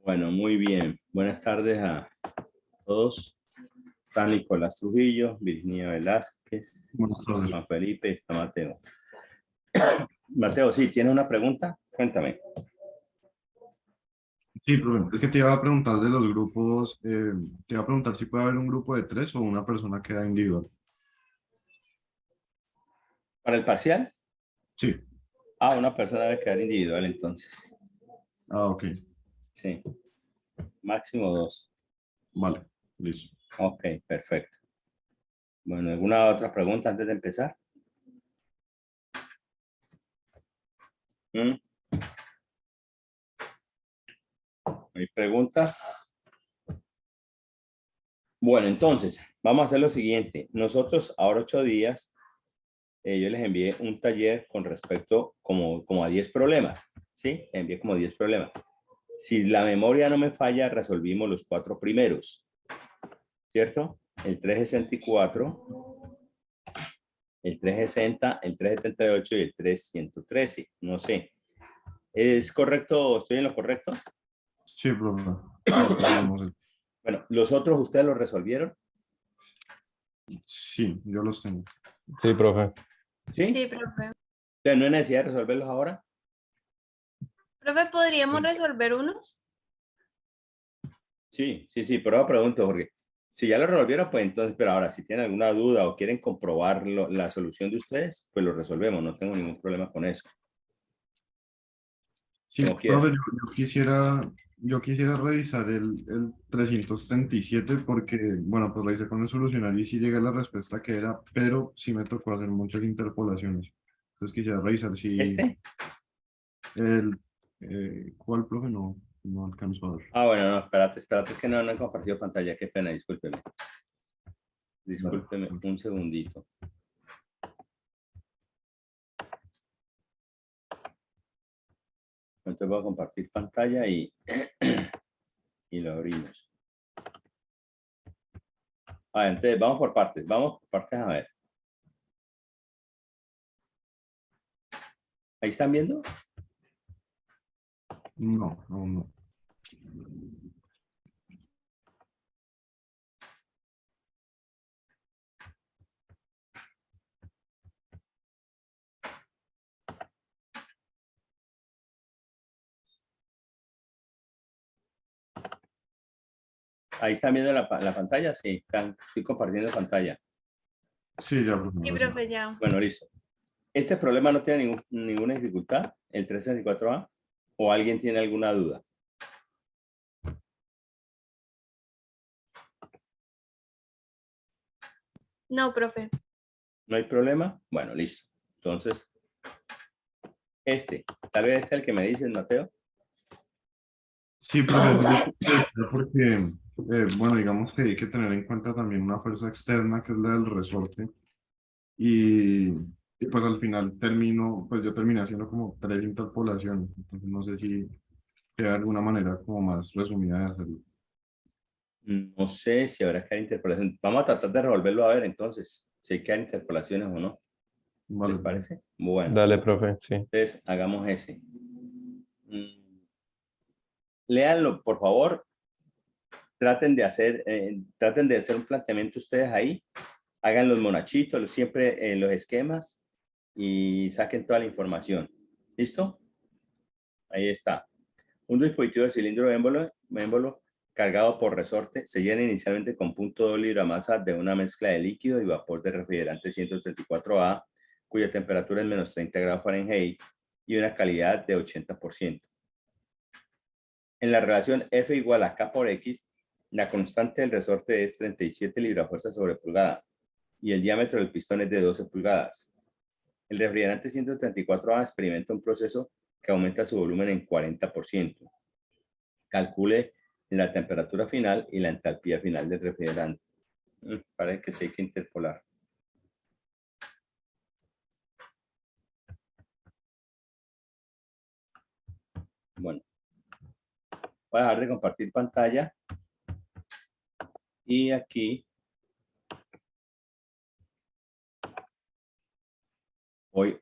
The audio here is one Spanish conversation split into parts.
Bueno, muy bien. Buenas tardes a todos. Está Nicolás Trujillo, Virginia Velázquez, Buenas tardes. Juan Felipe y está Mateo. Mateo, sí, ¿tienes una pregunta? Cuéntame. Sí, profe, es que te iba a preguntar de los grupos, te iba a preguntar si puede haber un grupo de 3 o una persona queda individual. ¿Para el parcial? Sí, Una persona debe quedar individual entonces. ok, Sí, máximo 2. vale, listo. Ok, perfecto. Bueno, ¿alguna otra pregunta antes de empezar? ¿Mm? ¿Hay preguntas? Bueno, entonces, vamos a hacer lo siguiente. Nosotros ahora 8 días, yo les envié un taller con respecto como a 10 problemas, ¿sí? Les envié como 10 problemas. Si la memoria no me falla, resolvimos los 4 primeros, ¿cierto? El 364, el 360, el 378 y el 313. No sé. ¿Es correcto? ¿Estoy en lo correcto? Sí, profe, resolvimos el- Bueno, ¿los otros ustedes los resolvieron? Sí, yo los tengo. Sí, profe. ¿Sí? Sí, profe. Entonces, ¿no hay necesidad de resolverlos ahora? Profe, ¿podríamos resolver unos? Sí, pero ahora pregunto, porque si ya lo resolvieron, pues entonces, pero ahora, si tienen alguna duda o quieren comprobar la solución de ustedes, pues lo resolvemos, no tengo ningún problema con eso. Sí, Como quieran. profe, yo quisiera revisar el 337 porque, bueno, pues revisé con el solucionario y sí llegué a la respuesta que era, pero sí me tocó hacer muchas interpolaciones. Entonces quisiera revisar si ¿Este? el, ¿cuál, profe? No alcanzo a ver. Bueno, no, espérate, es que no he compartido pantalla, qué pena, discúlpeme. Vale. Discúlpeme un segundito. Entonces voy a compartir pantalla y lo abrimos. Entonces vamos por partes a ver. ¿Ahí están viendo? No. Ahí están viendo la pantalla, sí, estoy compartiendo pantalla. Sí, ya, profe. Sí, profe, ya. Bueno, listo. ¿Este problema no tiene ninguna dificultad, el 364A? ¿O alguien tiene alguna duda? No, profe. ¿No hay problema? Bueno, listo. Entonces, tal vez es el que me dices, Mateo. Sí, profe, porque, bueno, digamos que hay que tener en cuenta también una fuerza externa que es la del resorte. Y pues al final pues yo terminé haciendo como 3 interpolaciones. Entonces no sé si hay alguna manera como más resumida de hacerlo. No sé si habrá que dar interpolación. Vamos a tratar de resolverlo a ver entonces, si hay que dar interpolaciones o no. Vale, ¿Les profe. parece? Bueno, Dale, profe, sí. entonces hagamos ese. Léanlo, por favor. Traten de hacer un planteamiento ustedes ahí. Hagan los monachitos, siempre los esquemas y saquen toda la información. ¿Listo? Ahí está. Un dispositivo de cilindro émbolo cargado por resorte se llena inicialmente con 0.2 libra-masa de una mezcla de líquido y vapor de refrigerante 134A, cuya temperatura es menos 30 grados Fahrenheit y una calidad de 80%. En la relación F igual a K por X, la constante del resorte es 37 librafuerzas sobre pulgada y el diámetro del pistón es de 12 pulgadas. El refrigerante 134A experimenta un proceso que aumenta su volumen en 40%. Calcule la temperatura final y la entalpía final del refrigerante. Parece que sí hay que interpolar. Bueno, voy a dejar de compartir pantalla y aquí voy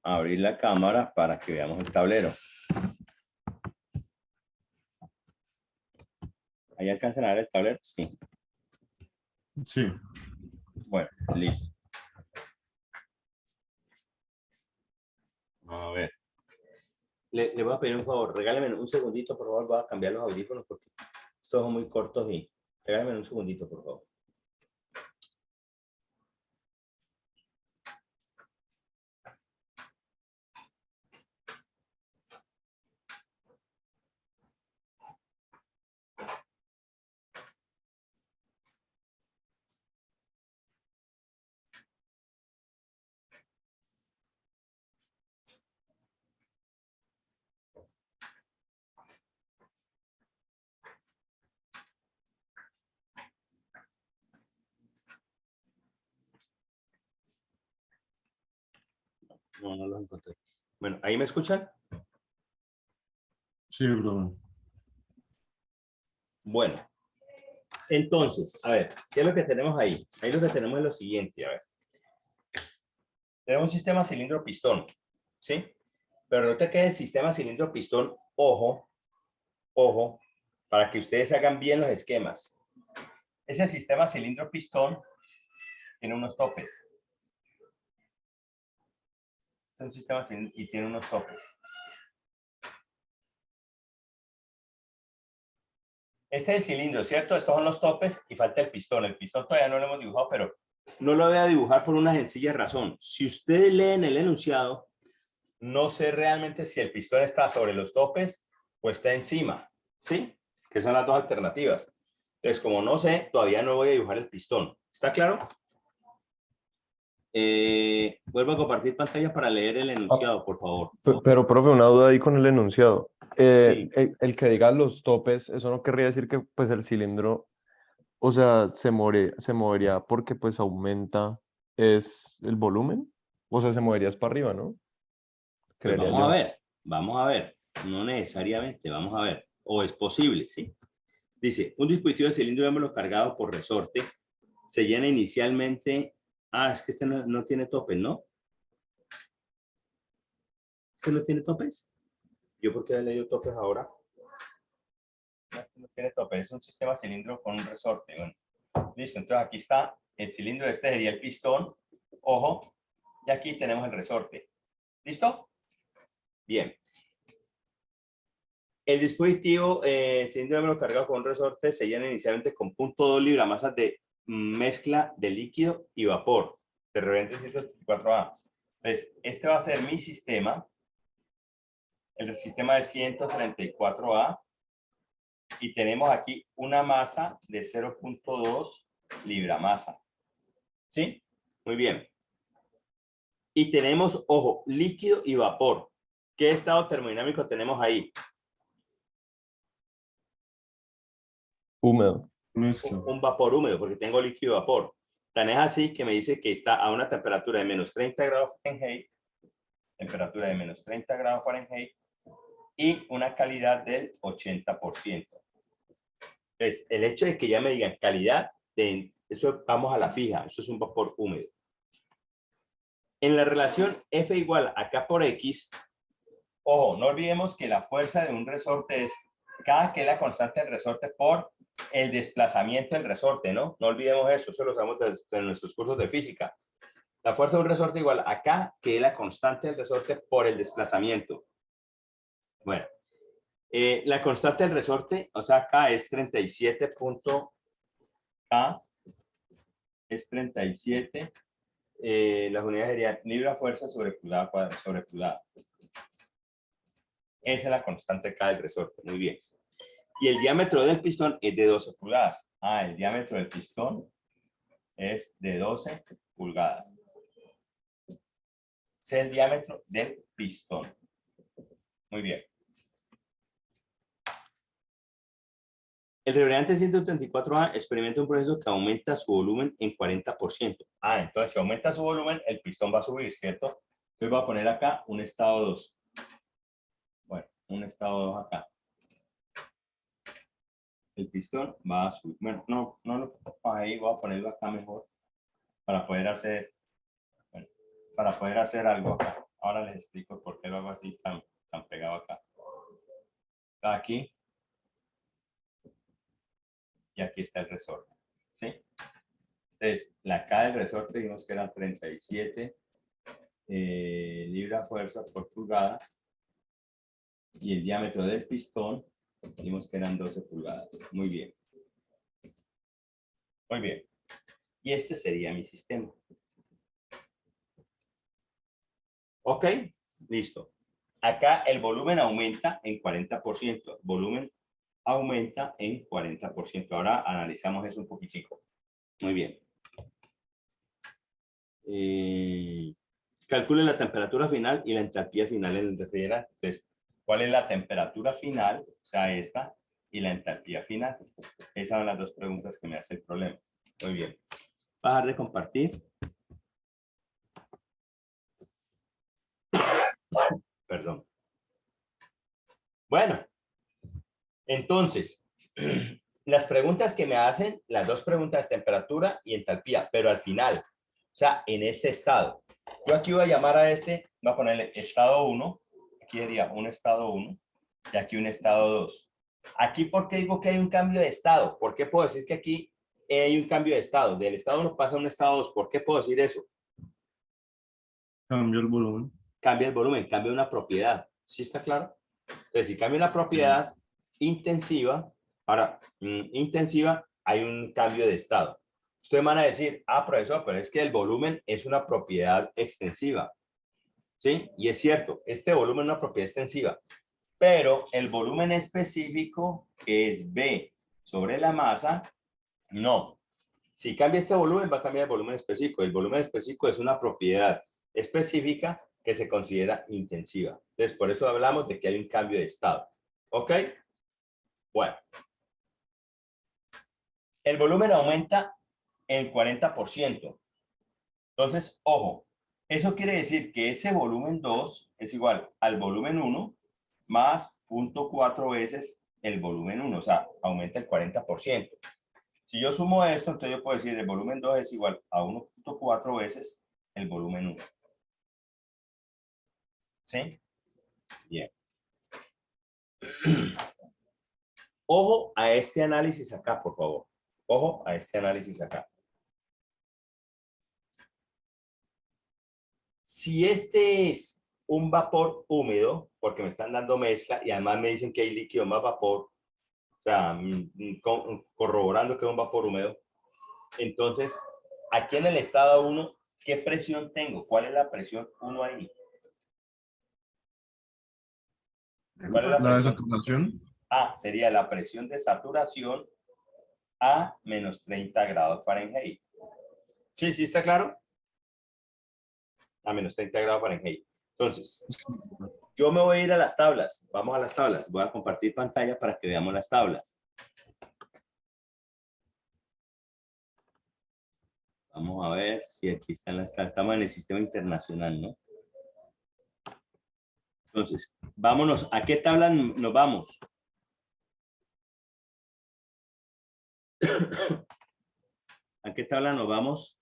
a abrir la cámara para que veamos el tablero. ¿Ahí alcanzan a ver el tablero? Sí. Sí. Bueno, listo. A ver. Le voy a pedir un favor, regáleme un segundito, por favor, voy a cambiar los audífonos porque estos son muy cortos y regáleme un segundito, por favor. No, no los encontré. Bueno, ¿ahí me escuchan? Sí, bro. Bueno, entonces, a ver, ¿qué es lo que tenemos ahí? Ahí lo que tenemos es lo siguiente, a ver. Tenemos un sistema cilindro-pistón, ¿sí? Pero ahorita que es el sistema cilindro-pistón, ojo, ojo, para que ustedes hagan bien los esquemas. Ese sistema cilindro-pistón tiene unos topes. Es un sistema cilíndrico y tiene unos topes. Este es el cilindro, ¿cierto? Estos son los topes y falta el pistón. El pistón todavía no lo hemos dibujado, pero no lo voy a dibujar por una sencilla razón. Si ustedes leen el enunciado, no sé realmente si el pistón está sobre los topes o está encima, ¿sí? Que son las dos alternativas. Entonces, como no sé, todavía no voy a dibujar el pistón. ¿Está claro? Vuelvo a compartir pantalla para leer el enunciado, por favor. Pero, profe, una duda ahí con el enunciado. Sí. El que diga los topes, eso no querría decir que pues el cilindro, o sea, se movería porque pues aumenta es el volumen. O sea, se movería es para arriba, ¿no? Pues Creería vamos a yo. ver, vamos a ver. No necesariamente, vamos a ver. O es posible, ¿sí? Dice, un dispositivo de cilindro diámetro cargado por resorte se llena inicialmente. Ah, es que este no tiene topes, ¿no? ¿Este no tiene topes? ¿Yo por qué he leído topes ahora? No tiene topes, es un sistema cilindro con un resorte. Bueno, listo, entonces aquí está el cilindro, este sería el pistón, ojo, y aquí tenemos el resorte. ¿Listo? Bien. El dispositivo cilindro diámetro cargado con un resorte se llena inicialmente con 0.2 libramasas de mezcla de líquido y vapor de referente 134A. Entonces, este va a ser mi sistema, el sistema de 134A, y tenemos aquí una masa de 0.2 libramasa. ¿Sí? Muy bien. Y tenemos, ojo, líquido y vapor. ¿Qué estado termodinámico tenemos ahí? Húmedo. Mezcla. Un vapor húmedo, porque tengo líquido y vapor. Tan es así que me dice que está a una temperatura de menos 30 grados Fahrenheit, temperatura de menos 30 grados Fahrenheit, y una calidad del 80%. Entonces, el hecho de que ya me digan calidad, eso vamos a la fija, eso es un vapor húmedo. En la relación F igual a K por X, ojo, no olvidemos que la fuerza de un resorte es K, que es la constante del resorte, por el desplazamiento del resorte, ¿no? No olvidemos eso lo sabemos de nuestros cursos de física. La fuerza de un resorte igual a K, que es la constante del resorte por el desplazamiento. Bueno, la constante del resorte, o sea, K es 37. K es 37. Las unidades serían libra fuerza sobre pulgada cuadrada sobre pulgada. Esa es la constante K del resorte. Muy bien. Y el diámetro del pistón es de 12 pulgadas. Ah, el diámetro del pistón es de 12 pulgadas. Ese es el diámetro del pistón. Muy bien. El refrigerante 134A experimenta un proceso que aumenta su volumen en 40%. Ah, entonces si aumenta su volumen, el pistón va a subir, ¿cierto? Entonces voy a poner acá un estado 2. Bueno, un estado 2 acá. El pistón va a subir. Bueno, no lo pongo ahí, voy a ponerlo acá mejor para poder hacer, bueno, para poder hacer algo acá. Ahora les explico por qué lo hago así tan pegado acá. Aquí. aquí está el resorte, ¿sí? Entonces, la K del resorte dijimos que eran 37 libras fuerza por pulgada y el diámetro del pistón dijimos que eran 12 pulgadas. Muy bien. Muy bien. Y este sería mi sistema. Ok, listo. Acá el volumen aumenta en 40%. Volumen aumenta en 40%. Ahora analizamos eso un poquitico. Muy bien. Calcule la temperatura final y la entalpía final en el refrigerante. Entonces, ¿cuál es la temperatura final? O sea, esta y la entalpía final. Esas son las dos preguntas que me hace el problema. Muy bien. Bajar de compartir. Perdón. Bueno, entonces, las preguntas que me hacen, las dos preguntas, temperatura y entalpía, pero al final, o sea, en este estado. Yo aquí voy a llamar a este, voy a ponerle estado 1, aquí diría un estado 1 y aquí un estado 2. Aquí, ¿por qué digo que hay un cambio de estado? ¿Por qué puedo decir que aquí hay un cambio de estado? Del estado 1 pasa a un estado 2. ¿Por qué puedo decir eso? Cambio el volumen. Cambia el volumen, cambia una propiedad. ¿Sí está claro? Entonces, si cambia una propiedad intensiva, ahora, intensiva, hay un cambio de estado. Ustedes van a decir, ah, profesor, pero es que el volumen es una propiedad extensiva. ¿Sí? Y es cierto, este volumen es una propiedad extensiva, pero el volumen específico, que es B sobre la masa, no. Si cambia este volumen, va a cambiar el volumen específico. El volumen específico es una propiedad específica que se considera intensiva. Entonces, por eso hablamos de que hay un cambio de estado. ¿Ok? Bueno. El volumen aumenta en 40%. Entonces, ojo, eso quiere decir que ese volumen 2 es igual al volumen 1 más 0.4 veces el volumen 1, o sea, aumenta el 40%. Si yo sumo esto, entonces yo puedo decir el volumen 2 es igual a 1.4 veces el volumen 1. ¿Sí? Bien. Ojo a este análisis acá, por favor. Ojo a este análisis acá. Si este es un vapor húmedo, porque me están dando mezcla y además me dicen que hay líquido más vapor, o sea, corroborando que es un vapor húmedo, entonces, aquí en el estado 1, ¿qué presión tengo? ¿Cuál es la presión 1 ahí? ¿Cuál es la La de presión? saturación. Ah, sería la presión de saturación a menos 30 grados Fahrenheit. ¿Sí? ¿Sí está claro? A menos 30 grados Fahrenheit. Entonces, yo me voy a ir a las tablas. Vamos a las tablas. Voy a compartir pantalla para que veamos las tablas. Vamos a ver si aquí están las tablas. Estamos en el sistema internacional, ¿no? Entonces, vámonos. ¿A qué tabla nos vamos? ¿A qué tabla nos vamos?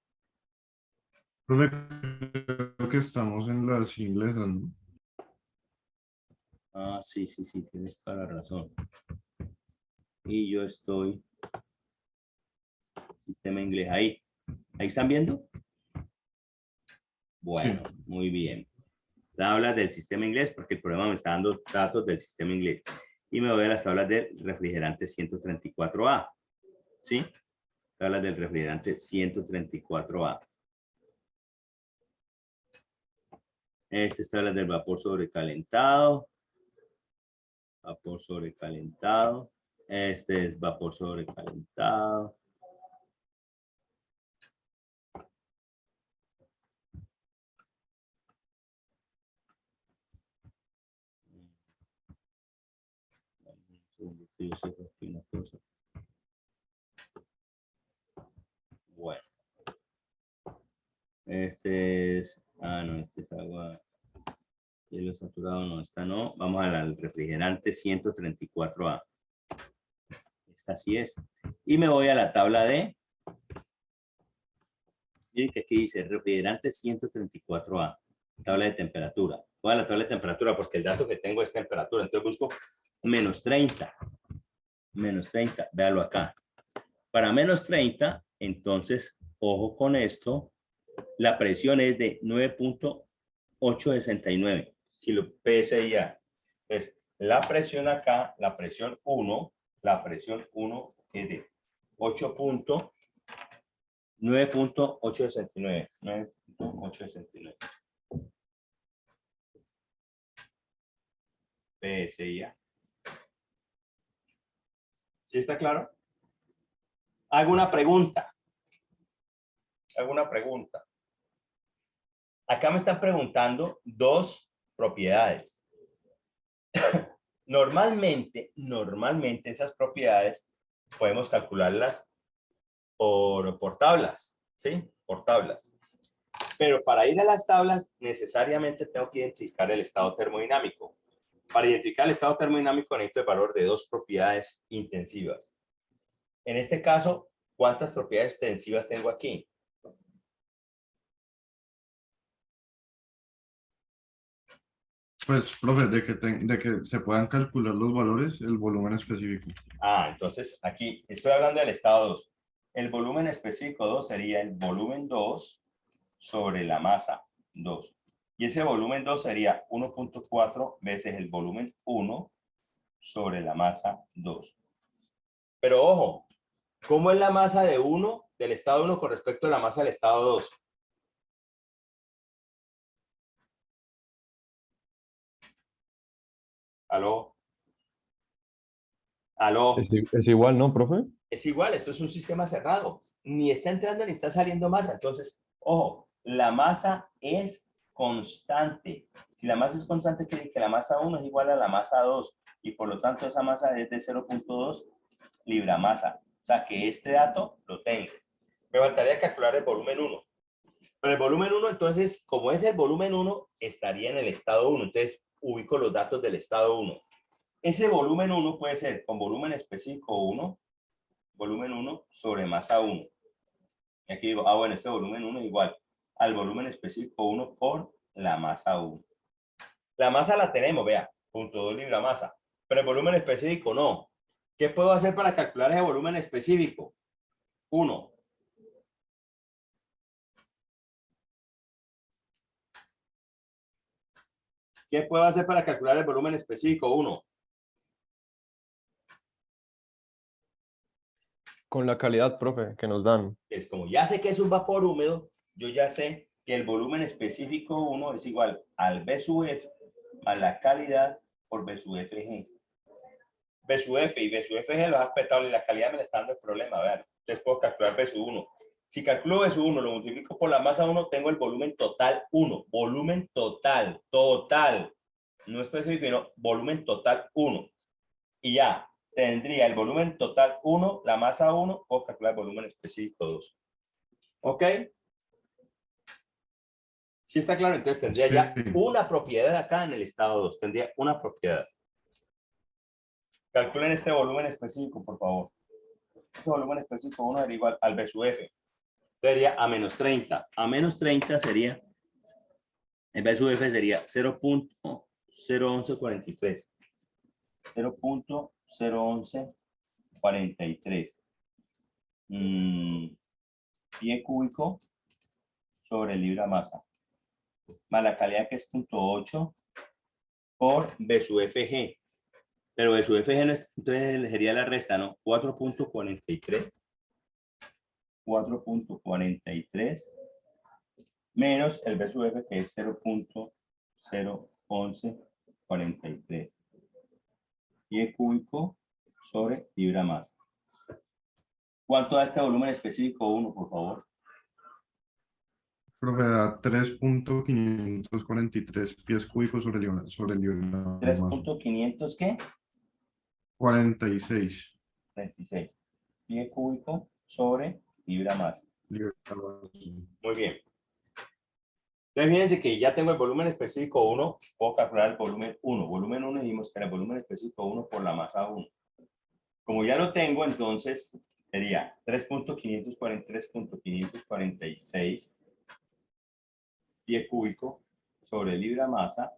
Creo que estamos en las inglesas, ¿no? Ah, sí, sí, sí, tienes toda la razón. Y yo estoy sistema inglés ahí. ¿Ahí están viendo? Bueno, sí. Muy bien. Tablas del sistema inglés porque el programa me está dando datos del sistema inglés. Y me voy a las tablas del refrigerante 134A. ¿Sí? Tablas del refrigerante 134A. Esta es tabla del vapor sobrecalentado. Vapor sobrecalentado. Este es vapor sobrecalentado. Bueno. Este es... Ah, no, este es agua... Hielo saturado, no, esta no. Vamos al refrigerante 134A. Esta sí es. Y me voy a la tabla de... Miren que aquí dice refrigerante 134A. Tabla de temperatura. Voy a la tabla de temperatura porque el dato que tengo es temperatura. Entonces busco menos 30. Menos 30. Véalo acá. Para menos 30, entonces, ojo con esto, la presión es de 9.869 kilo PSI. Entonces, la presión acá, la presión 1 es de 9.869. 9.869. PSI. ¿Sí está claro? ¿Alguna pregunta? ¿Alguna pregunta? Acá me están preguntando dos propiedades. Normalmente esas propiedades podemos calcularlas por tablas, ¿sí? Por tablas. Pero para ir a las tablas, necesariamente tengo que identificar el estado termodinámico. Para identificar el estado termodinámico necesito el valor de dos propiedades intensivas. En este caso, ¿cuántas propiedades extensivas tengo aquí? Pues, profe, de que se puedan calcular los valores, el volumen específico. Entonces aquí estoy hablando del estado 2. El volumen específico 2 sería el volumen 2 sobre la masa 2. Y ese volumen 2 sería 1.4 veces el volumen 1 sobre la masa 2. Pero ojo, ¿cómo es la masa de 1 del estado 1 con respecto a la masa del estado 2? ¿Aló? ¿Aló? Es igual, ¿no, profe? Es igual, esto es un sistema cerrado. Ni está entrando ni está saliendo masa. Entonces, ojo, la masa es constante. Si la masa es constante, quiere decir que la masa 1 es igual a la masa 2 y por lo tanto esa masa es de 0.2 libra masa. O sea que este dato lo tengo. Me faltaría calcular el volumen 1. Pero el volumen 1, entonces, como es el volumen 1, estaría en el estado 1. Entonces, ubico los datos del estado 1. Ese volumen 1 puede ser con volumen específico 1, volumen 1 sobre masa 1. Y aquí digo, bueno, este volumen 1 es igual al volumen específico 1 por la masa 1. La masa la tenemos, vea, 0.2 libra masa, pero el volumen específico no. ¿Qué puedo hacer para calcular ese volumen específico? 1. ¿Qué puedo hacer para calcular el volumen específico? 1. Con la calidad, profe, que nos dan. Es como ya sé que es un vapor húmedo, yo ya sé que el volumen específico 1 es igual al B sub F a la calidad por B sub FG. B sub F y B sub FG los aspectables y la calidad me le está dando el problema. A ver, entonces puedo calcular B sub 1. Si calculo B sub 1, lo multiplico por la masa 1, tengo el volumen total 1. Volumen total, total. No específico, sino volumen total 1. Y ya, tendría el volumen total 1, la masa 1, puedo calcular el volumen específico 2. ¿Ok? ¿Sí está claro? Entonces tendría ya una propiedad acá en el estado 2. Tendría una propiedad. Calculen este volumen específico, por favor. Este volumen específico 1 era igual al B sub F. Sería a menos 30. A menos 30 sería, el B sub F sería 0.01143. 0.01143. Pie cúbico sobre libra masa. Más la calidad que es 0.8 por B sub FG. Pero B sub FG no es, entonces sería la resta, ¿no? 4.43. 4.43 menos el B sub F que es 0.01143. Pie cúbico sobre libra masa. ¿Cuánto da este volumen específico 1, por favor? Profe, da 3.543 pies cúbicos sobre libra masa. 3.500 ¿qué? 46 36. Pie cúbico sobre libra masa. libra masa. Muy bien. Entonces, fíjense que ya tengo el volumen específico 1, puedo calcular el volumen 1. Volumen 1 dijimos que era el volumen específico 1 por la masa 1. Como ya lo tengo, entonces sería 3.543.546 pie cúbico sobre libra masa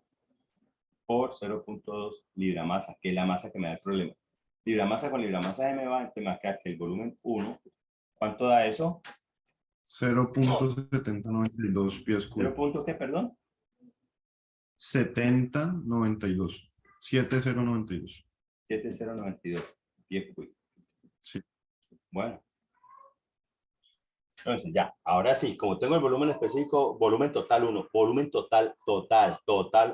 por 0.2 libra masa, que es la masa que me da el problema. Libra masa con libra masa se me va, entonces me va a quedar que el volumen 1, ¿cuánto da eso? 0.7092 pies 0 cúbicos. punto, ¿qué, perdón? 7092. 7092. 7092 pies cúbicos. Sí. Bueno. Entonces ya, ahora sí, como tengo el volumen específico, volumen total 1, volumen total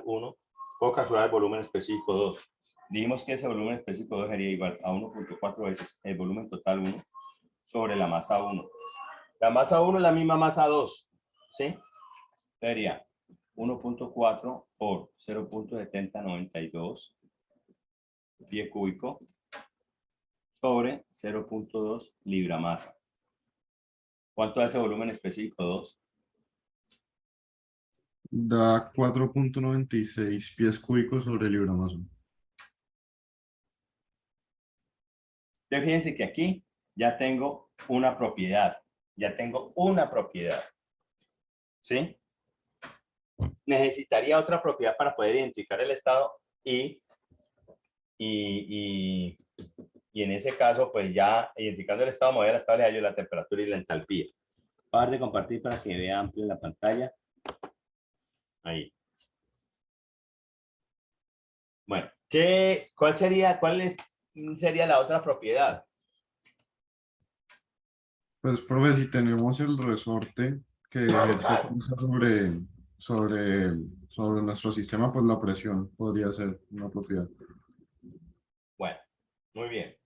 1, puedo calcular el volumen específico 2. Dijimos que ese volumen específico 2 sería igual a 1.4 veces el volumen total 1 sobre la masa 1. La masa 1 es la misma masa 2, ¿sí? Sería 1.4 por 0.7092 pie cúbico sobre 0.2 libra masa. ¿Cuánto es ese volumen específico 2? Da 4.96 pies cúbicos sobre libra masa. Entonces, fíjense que aquí ya tengo una propiedad. Ya tengo una propiedad. ¿Sí? Necesitaría otra propiedad para poder identificar el estado y en ese caso, pues ya identificando el estado, me voy a las tablas de Aylo, la temperatura y la entalpía. Voy a dar de compartir para que vea amplio en la pantalla. Ahí. Bueno, cuál sería la otra propiedad? Pues, profe, si tenemos el resorte que ejerce fuerza sobre nuestro sistema, pues la presión podría ser una propiedad. Bueno, muy bien.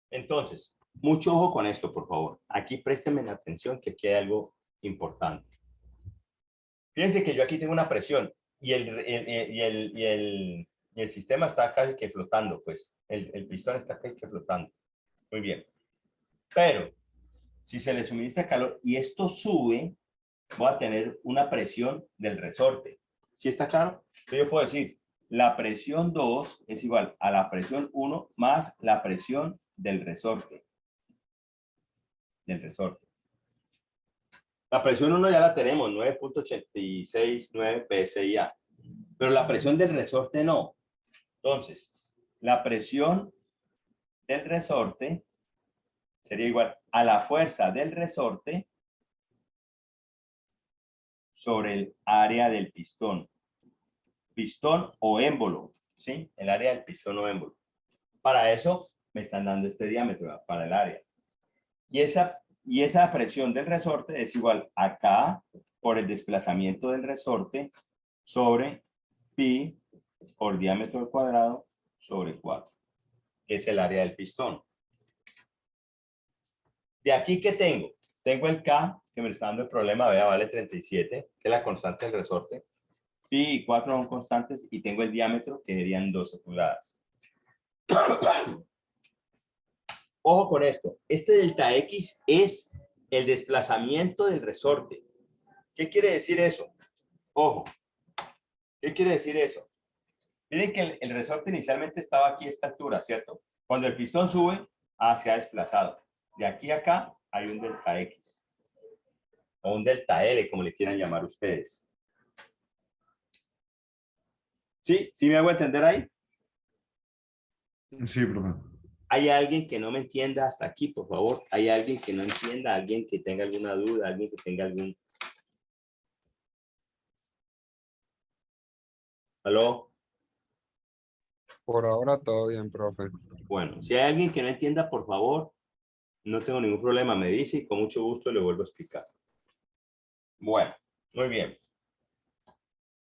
Entonces, mucho ojo con esto, por favor. Aquí préstenme la atención que aquí hay algo importante. Fíjense que yo aquí tengo una presión y el sistema está casi que flotando, pues. El pistón está casi que flotando. Muy bien. Pero, si se le suministra calor y esto sube, voy a tener una presión del resorte. ¿Sí está claro? Entonces yo puedo decir, la presión 2 es igual a la presión 1 más la presión del resorte. La presión 1 ya la tenemos, 9.869 psi. Pero la presión del resorte no. Entonces, la presión del resorte sería igual a la fuerza del resorte sobre el área del pistón. Pistón o émbolo, ¿sí? El área del pistón o émbolo. Para eso me están dando este diámetro para el área. Y esa presión del resorte es igual a K por el desplazamiento del resorte sobre pi por diámetro al cuadrado sobre 4, que es el área del pistón. De aquí, ¿qué tengo? Tengo el K, que me está dando el problema, vea, vale 37, que es la constante del resorte. Pi y 4 son constantes y tengo el diámetro, que serían 12 pulgadas. Ojo con esto. Este delta X es el desplazamiento del resorte. ¿Qué quiere decir eso? Ojo. ¿Qué quiere decir eso? Miren que el resorte inicialmente estaba aquí a esta altura, ¿cierto? Cuando el pistón sube, se ha desplazado. De aquí a acá hay un delta X. O un delta L, como le quieran llamar ustedes. ¿Sí? ¿Sí me hago entender ahí? Sí, profe. ¿Hay alguien que no me entienda hasta aquí, por favor? ¿Hay alguien que no entienda? ¿Alguien que tenga alguna duda? ¿Alguien que tenga algún... ¿Aló? Por ahora todo bien, profe. Bueno, si hay alguien que no entienda, por favor, no tengo ningún problema, me dice y con mucho gusto le vuelvo a explicar. Bueno, muy bien.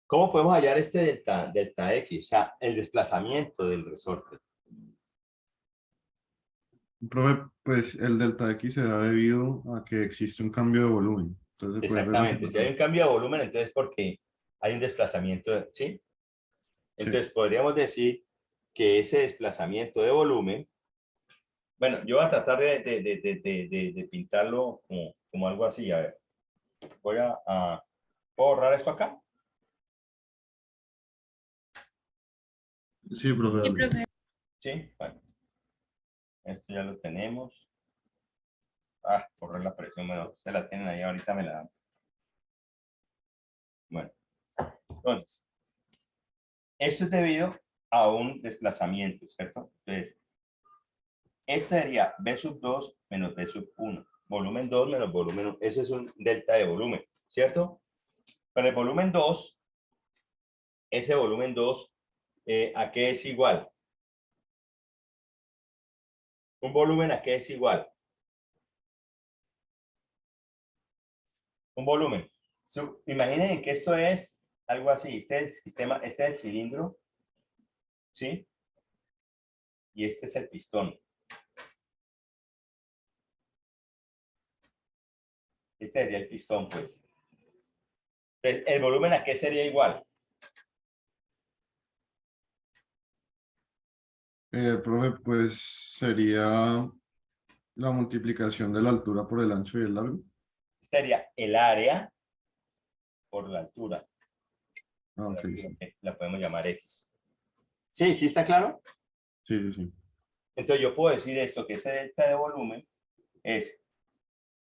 ¿Cómo podemos hallar este delta X? O sea, el desplazamiento del resorte. Profe, pues el delta X se da debido a que existe un cambio de volumen. Entonces se puede Exactamente. Si hay relacionar. un cambio de volumen, entonces porque hay un desplazamiento, ¿sí? Entonces podríamos decir que ese desplazamiento de volumen, bueno, yo voy a tratar de pintarlo como algo así. A ver, ¿puedo borrar esto acá? Sí, profe. Sí, dale. profe. Sí, bueno. Esto ya lo tenemos. Correr la presión, bueno, se la tienen ahí, ahorita me la dan. Bueno, entonces, esto es debido a un desplazamiento, ¿cierto? Entonces, Esta sería B sub 2 menos B sub 1. Volumen 2 menos volumen 1. Ese es un delta de volumen, ¿cierto? Para el volumen 2, ese volumen 2, ¿a qué es igual? Un volumen, ¿a qué es igual? Un volumen. Imaginen que esto es algo así. Este es el sistema, este es el cilindro, ¿sí? Y este es el pistón. Este sería el pistón, pues. ¿El volumen a qué sería igual? Profe, pues sería la multiplicación de la altura por el ancho y el largo. Sería el área por la altura. Ah, ok, sí. La podemos llamar X. ¿Sí? ¿Sí está claro? Sí, sí, sí. Entonces yo puedo decir esto, que ese delta de volumen es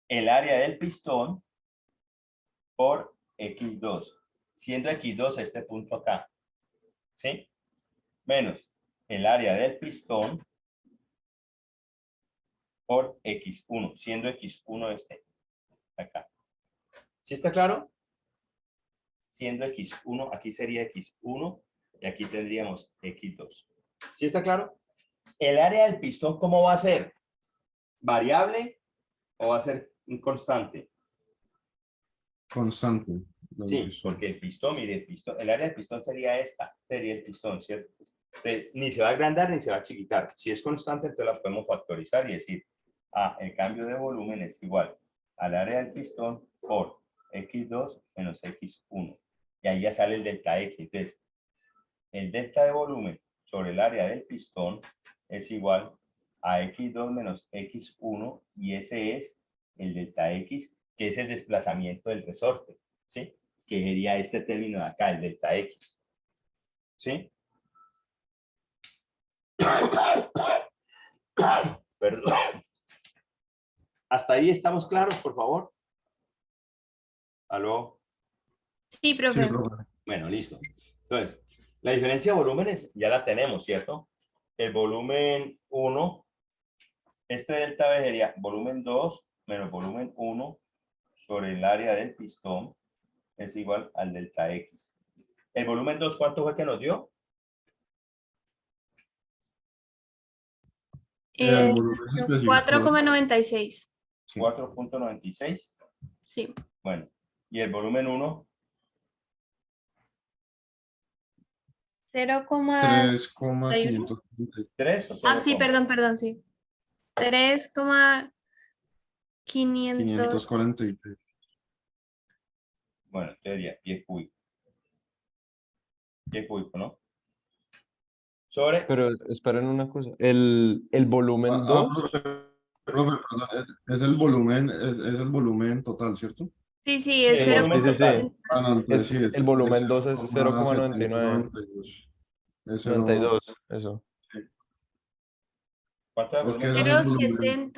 el área del pistón por X2, siendo X2 este punto acá, ¿sí? Menos el área del pistón por X1, siendo X1 este acá. ¿Sí está claro? Siendo X1, aquí sería X1 y aquí tendríamos X2. ¿Sí está claro? El área del pistón, ¿cómo va a ser? ¿Variable o va a ser un constante? Constante. Sí, porque el pistón, mire, el pistón, el área del pistón sería esta, sería el pistón, ¿cierto? Entonces, ni se va a agrandar ni se va a chiquitar. Si es constante, entonces la podemos factorizar y decir, el cambio de volumen es igual al área del pistón por X2 menos X1. Y ahí ya sale el delta X. Entonces, el delta de volumen sobre el área del pistón es igual a X2 menos X1 y ese es el delta X, que es el desplazamiento del resorte, ¿sí? Que sería este término de acá, el delta X. ¿Sí? Perdón. ¿Hasta ahí estamos claros, por favor? ¿Aló? Sí, Sí, profe. profe. Bueno, listo. Entonces, la diferencia de volúmenes ya la tenemos, ¿cierto? El volumen 1, este delta B sería volumen 2 menos volumen 1 sobre el área del pistón es igual al delta X. ¿El volumen 2 cuánto fue que nos dio? El volumen específico. 4,96. Sí. 4.96. Sí. Bueno, y el volumen 1, 0,3. 3,530. 3 o 0, Ah, sí, perdón, sí. 3,500. 543. bueno, teoría, pie cúbico. Pie cúbico, ¿no? Sobre, Pero esperen una cosa. El volumen 2, Profe, perdón, es el volumen, es el volumen total, ¿cierto? Sí, sí, sí, es el volumen sí, sí, sí. 0,70. total. Ah, no, entonces sí, El volumen 2 es 0,99. 0,792. Es 92, eso. ¿Cuánto es el Es que volumen ese es total? el volumen.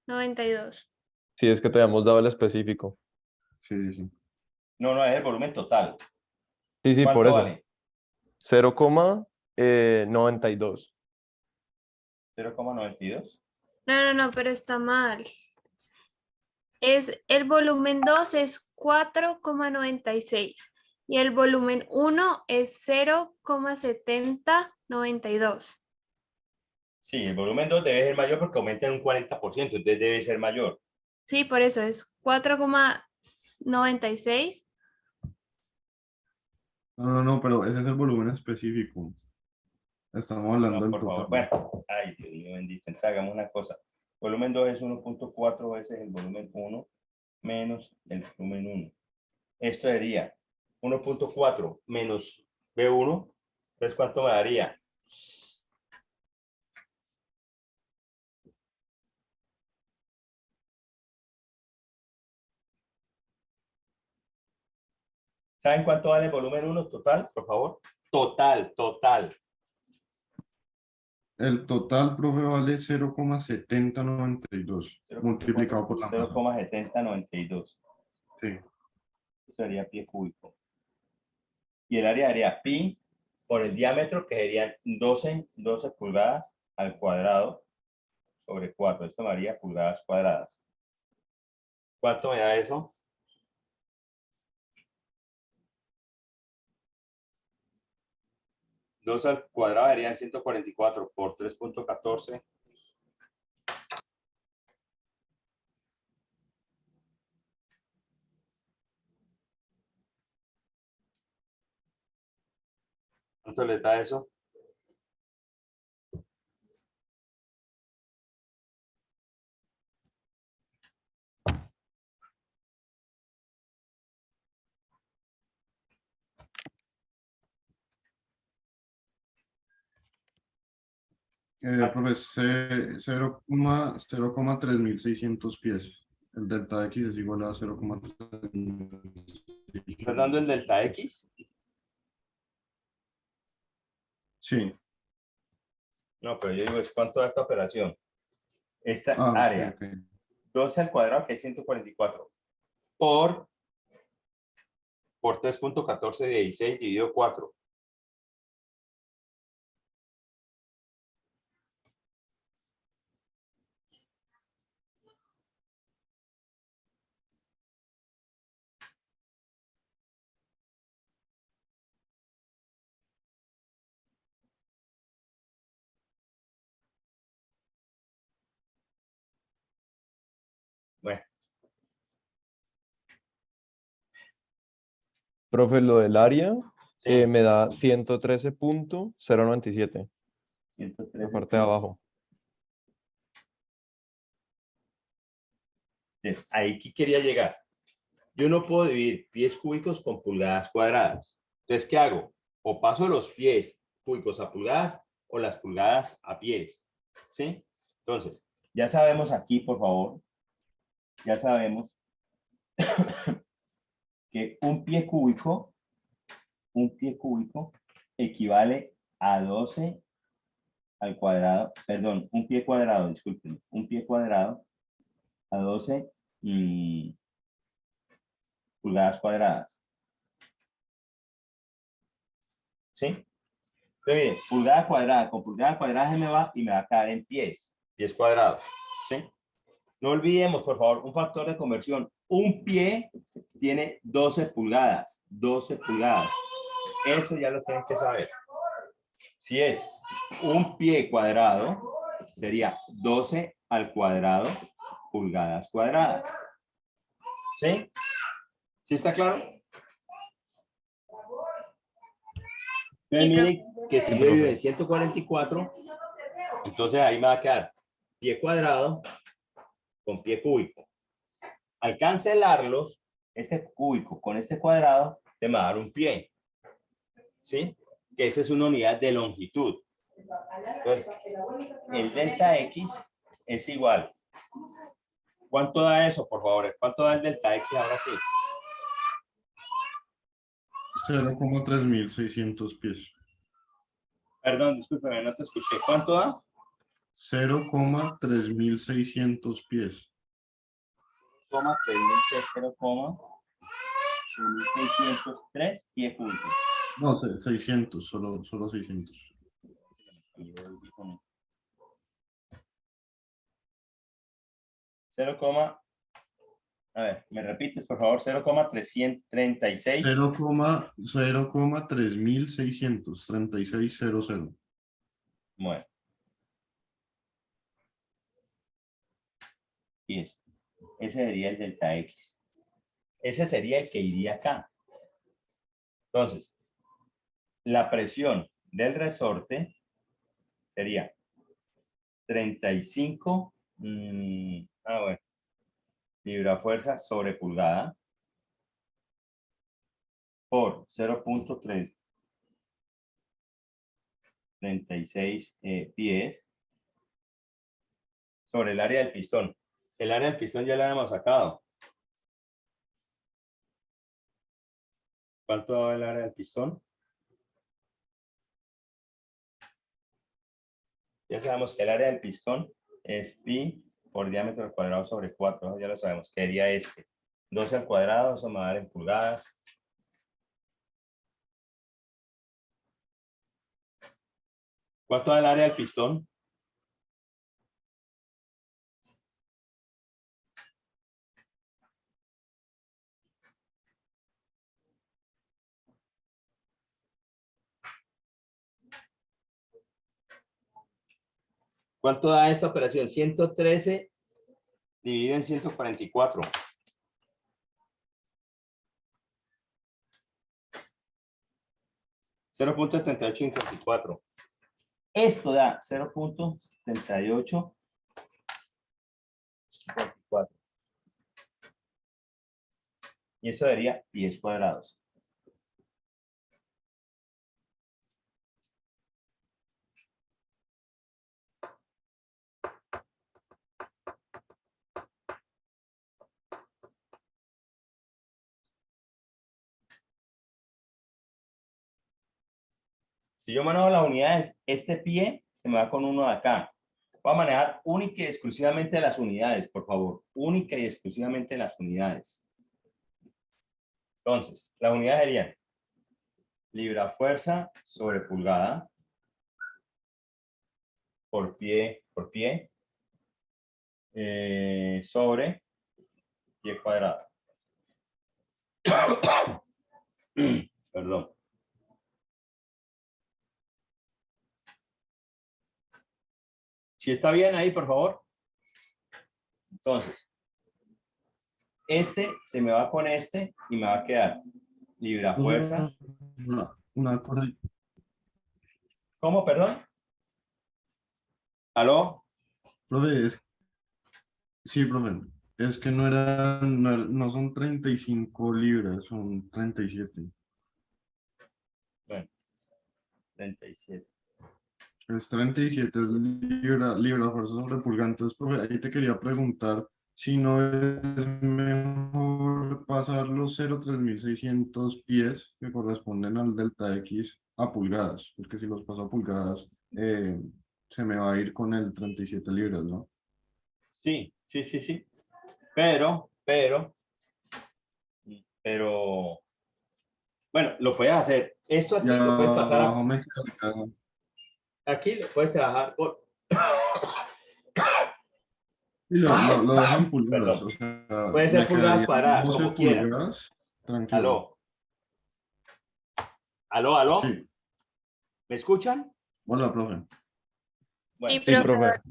0,7092. Sí, es que te habíamos dado el específico. Sí, sí, sí. No, no, es el volumen total. Sí, sí, por ¿Cuánto eso. vale? 0,92. 0,92. No, pero está mal. El volumen 2 es 4,96 y el volumen 1 es 0,7092. Sí, el volumen 2 debe ser mayor porque aumenta en un 40%, entonces debe ser mayor. Sí, por eso es 4,96. No, pero ese es el volumen específico. Estamos hablando No, del por total. favor. Bueno, ay, Dios mío bendito. Entonces hagamos una cosa. Volumen 2 es 1.4 veces el volumen 1 menos el volumen 1. Esto sería 1.4 menos B1. Entonces, ¿cuánto me daría? ¿Saben cuánto vale el volumen 1 total, por favor? Total. El total, profe, vale 0,7092 multiplicado por la masa. 0,7092. Sí. Eso sería pie cúbico. Y el área sería pi por el diámetro, que serían 12 pulgadas al cuadrado, sobre 4. Esto me daría pulgadas cuadradas. ¿Cuánto me da eso? Dos al cuadrado serían 144 por 3.14. ¿Cuánto le da eso? Pues 0,3600 pies. El delta X es igual a 0,3600. ¿Estás dando el delta X? Sí. No, pero yo digo, es ¿cuánto da esta operación? Esta Ah, ok, área, ok. 12 al cuadrado, que es 144, por 3.1416 dividido 4. Bueno, Profe, lo del área sí, me da 113.097, la 113. parte de abajo. Entonces, ahí que quería llegar. Yo no puedo dividir pies cúbicos con pulgadas cuadradas. Entonces, ¿qué hago? O paso los pies cúbicos a pulgadas o las pulgadas a pies. ¿Sí? Entonces, ya sabemos aquí, por favor, ya sabemos que un pie cúbico equivale a 12 al cuadrado, perdón, un pie cuadrado, disculpen, un pie cuadrado a 12 pulgadas cuadradas. ¿Sí? Entonces, miren, pulgada cuadrada con pulgada cuadrada se me va y me va a quedar en pies cuadrados. ¿Sí? No olvidemos, por favor, un factor de conversión. Un pie tiene 12 pulgadas. 12 pulgadas. Eso ya lo tienen que saber. Si es un pie cuadrado, sería 12 al cuadrado pulgadas cuadradas. ¿Sí? ¿Sí está claro? Entonces miren que si Sí, yo divido profe. en 144, entonces ahí me va a quedar pie cuadrado con pie cúbico. Al cancelarlos, este cúbico con este cuadrado, te va a dar un pie. ¿Sí? Que esa es una unidad de longitud. Entonces, el delta X es igual. ¿Cuánto da eso, por favor? ¿Cuánto da el delta X ahora sí? 0,3600 pies. Perdón, discúlpeme, no te escuché. ¿Cuánto da? 0,3600 pies. 0,603 pies cúbicos. No sé, 600, solo 600. A ver, ¿me repites, por favor? 0,336. 0,3600, 3600. Bueno. Pies. Ese sería el delta X. Ese sería el que iría acá. Entonces, la presión del resorte sería 35, bueno, librafuerza sobre pulgada por 0.336 pies sobre el área del pistón. El área del pistón ya la hemos sacado. ¿Cuánto da el área del pistón? Ya sabemos que el área del pistón es pi por diámetro al cuadrado sobre 4. Ya lo sabemos. ¿Qué sería este? 12 al cuadrado, eso me va a dar en pulgadas. ¿Cuánto da el área del pistón? ¿Cuánto da esta operación? 113 dividido en 144. $0.7854. Esto da 0.7854. Y eso daría 10 cuadrados. Si yo manejo las unidades, este pie se me va con uno de acá. Voy a manejar única y exclusivamente las unidades, por favor. Única y exclusivamente las unidades. Entonces, las unidades serían libra fuerza sobre pulgada por pie, sobre pie cuadrado. Perdón. Si está bien ahí, por favor. Entonces, este se me va con este y me va a quedar libra fuerza. Una cosa, ¿Cómo, perdón? ¿Aló? profe, sí, profe, es que no son 35 libras, son 37. Bueno, 37. Es 37 libra fuerza sobre pulgada. Entonces, profe, ahí te quería preguntar si no es mejor pasar los 0,3600 pies que corresponden al delta X a pulgadas, porque si los paso a pulgadas, se me va a ir con el 37 libras, ¿no? Sí. Pero, bueno, lo puedes hacer. Esto aquí Ya lo puedes pasar abajo me queda, aquí lo puedes trabajar por, y lo dejo en pulgadas, perdón. o sea, Puede ser me pulgadas quedarían cuadradas, 12 como quieran. pulgadas, tranquilo. Aló. Sí, ¿Me escuchan? hola, profe. Sí, Bueno, Sí, profe. profe.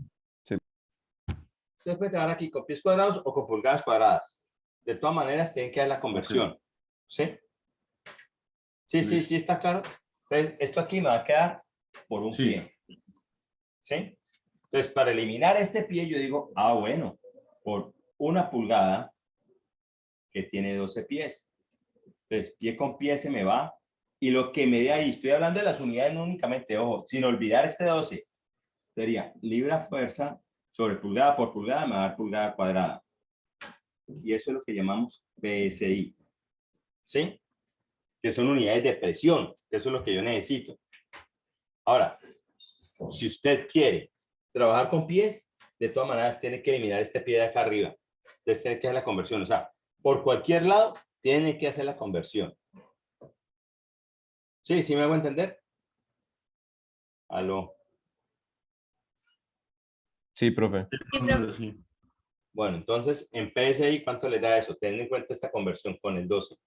ustedes pueden trabajar aquí con pies cuadrados o con pulgadas cuadradas. De todas maneras, tienen que dar la conversión. ¿Sí? Sí, Listo. está claro. Entonces, esto aquí me va a quedar por un Sí. pie. ¿Sí? Entonces, para eliminar este pie, yo digo, bueno, por una pulgada que tiene 12 pies. Entonces, pie con pie se me va. Y lo que me dé ahí, estoy hablando de las unidades no únicamente, ojo, sin olvidar este 12, sería libra fuerza sobre pulgada por pulgada, me va a dar pulgada cuadrada. Y eso es lo que llamamos PSI. ¿Sí? Que son unidades de presión, que eso es lo que yo necesito. Ahora, si usted quiere trabajar con pies, de todas maneras tiene que eliminar este pie de acá arriba. Entonces tiene que hacer la conversión. O sea, por cualquier lado, tiene que hacer la conversión. ¿Sí me hago entender? Aló. Sí, profe. Sí, profe. Profe, sí. Bueno, entonces, en PSI, ¿cuánto le da eso? Teniendo en cuenta esta conversión con el 12.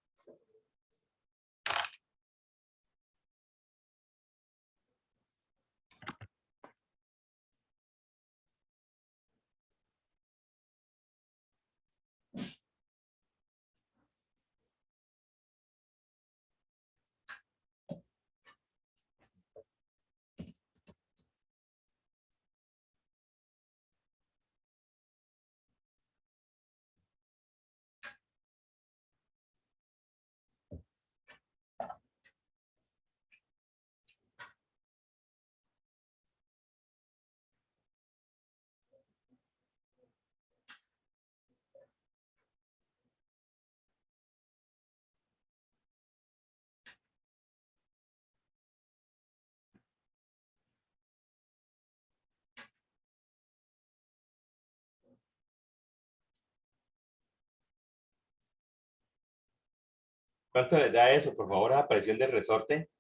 ¿Cuánto le da eso, por favor, a la presión del resorte?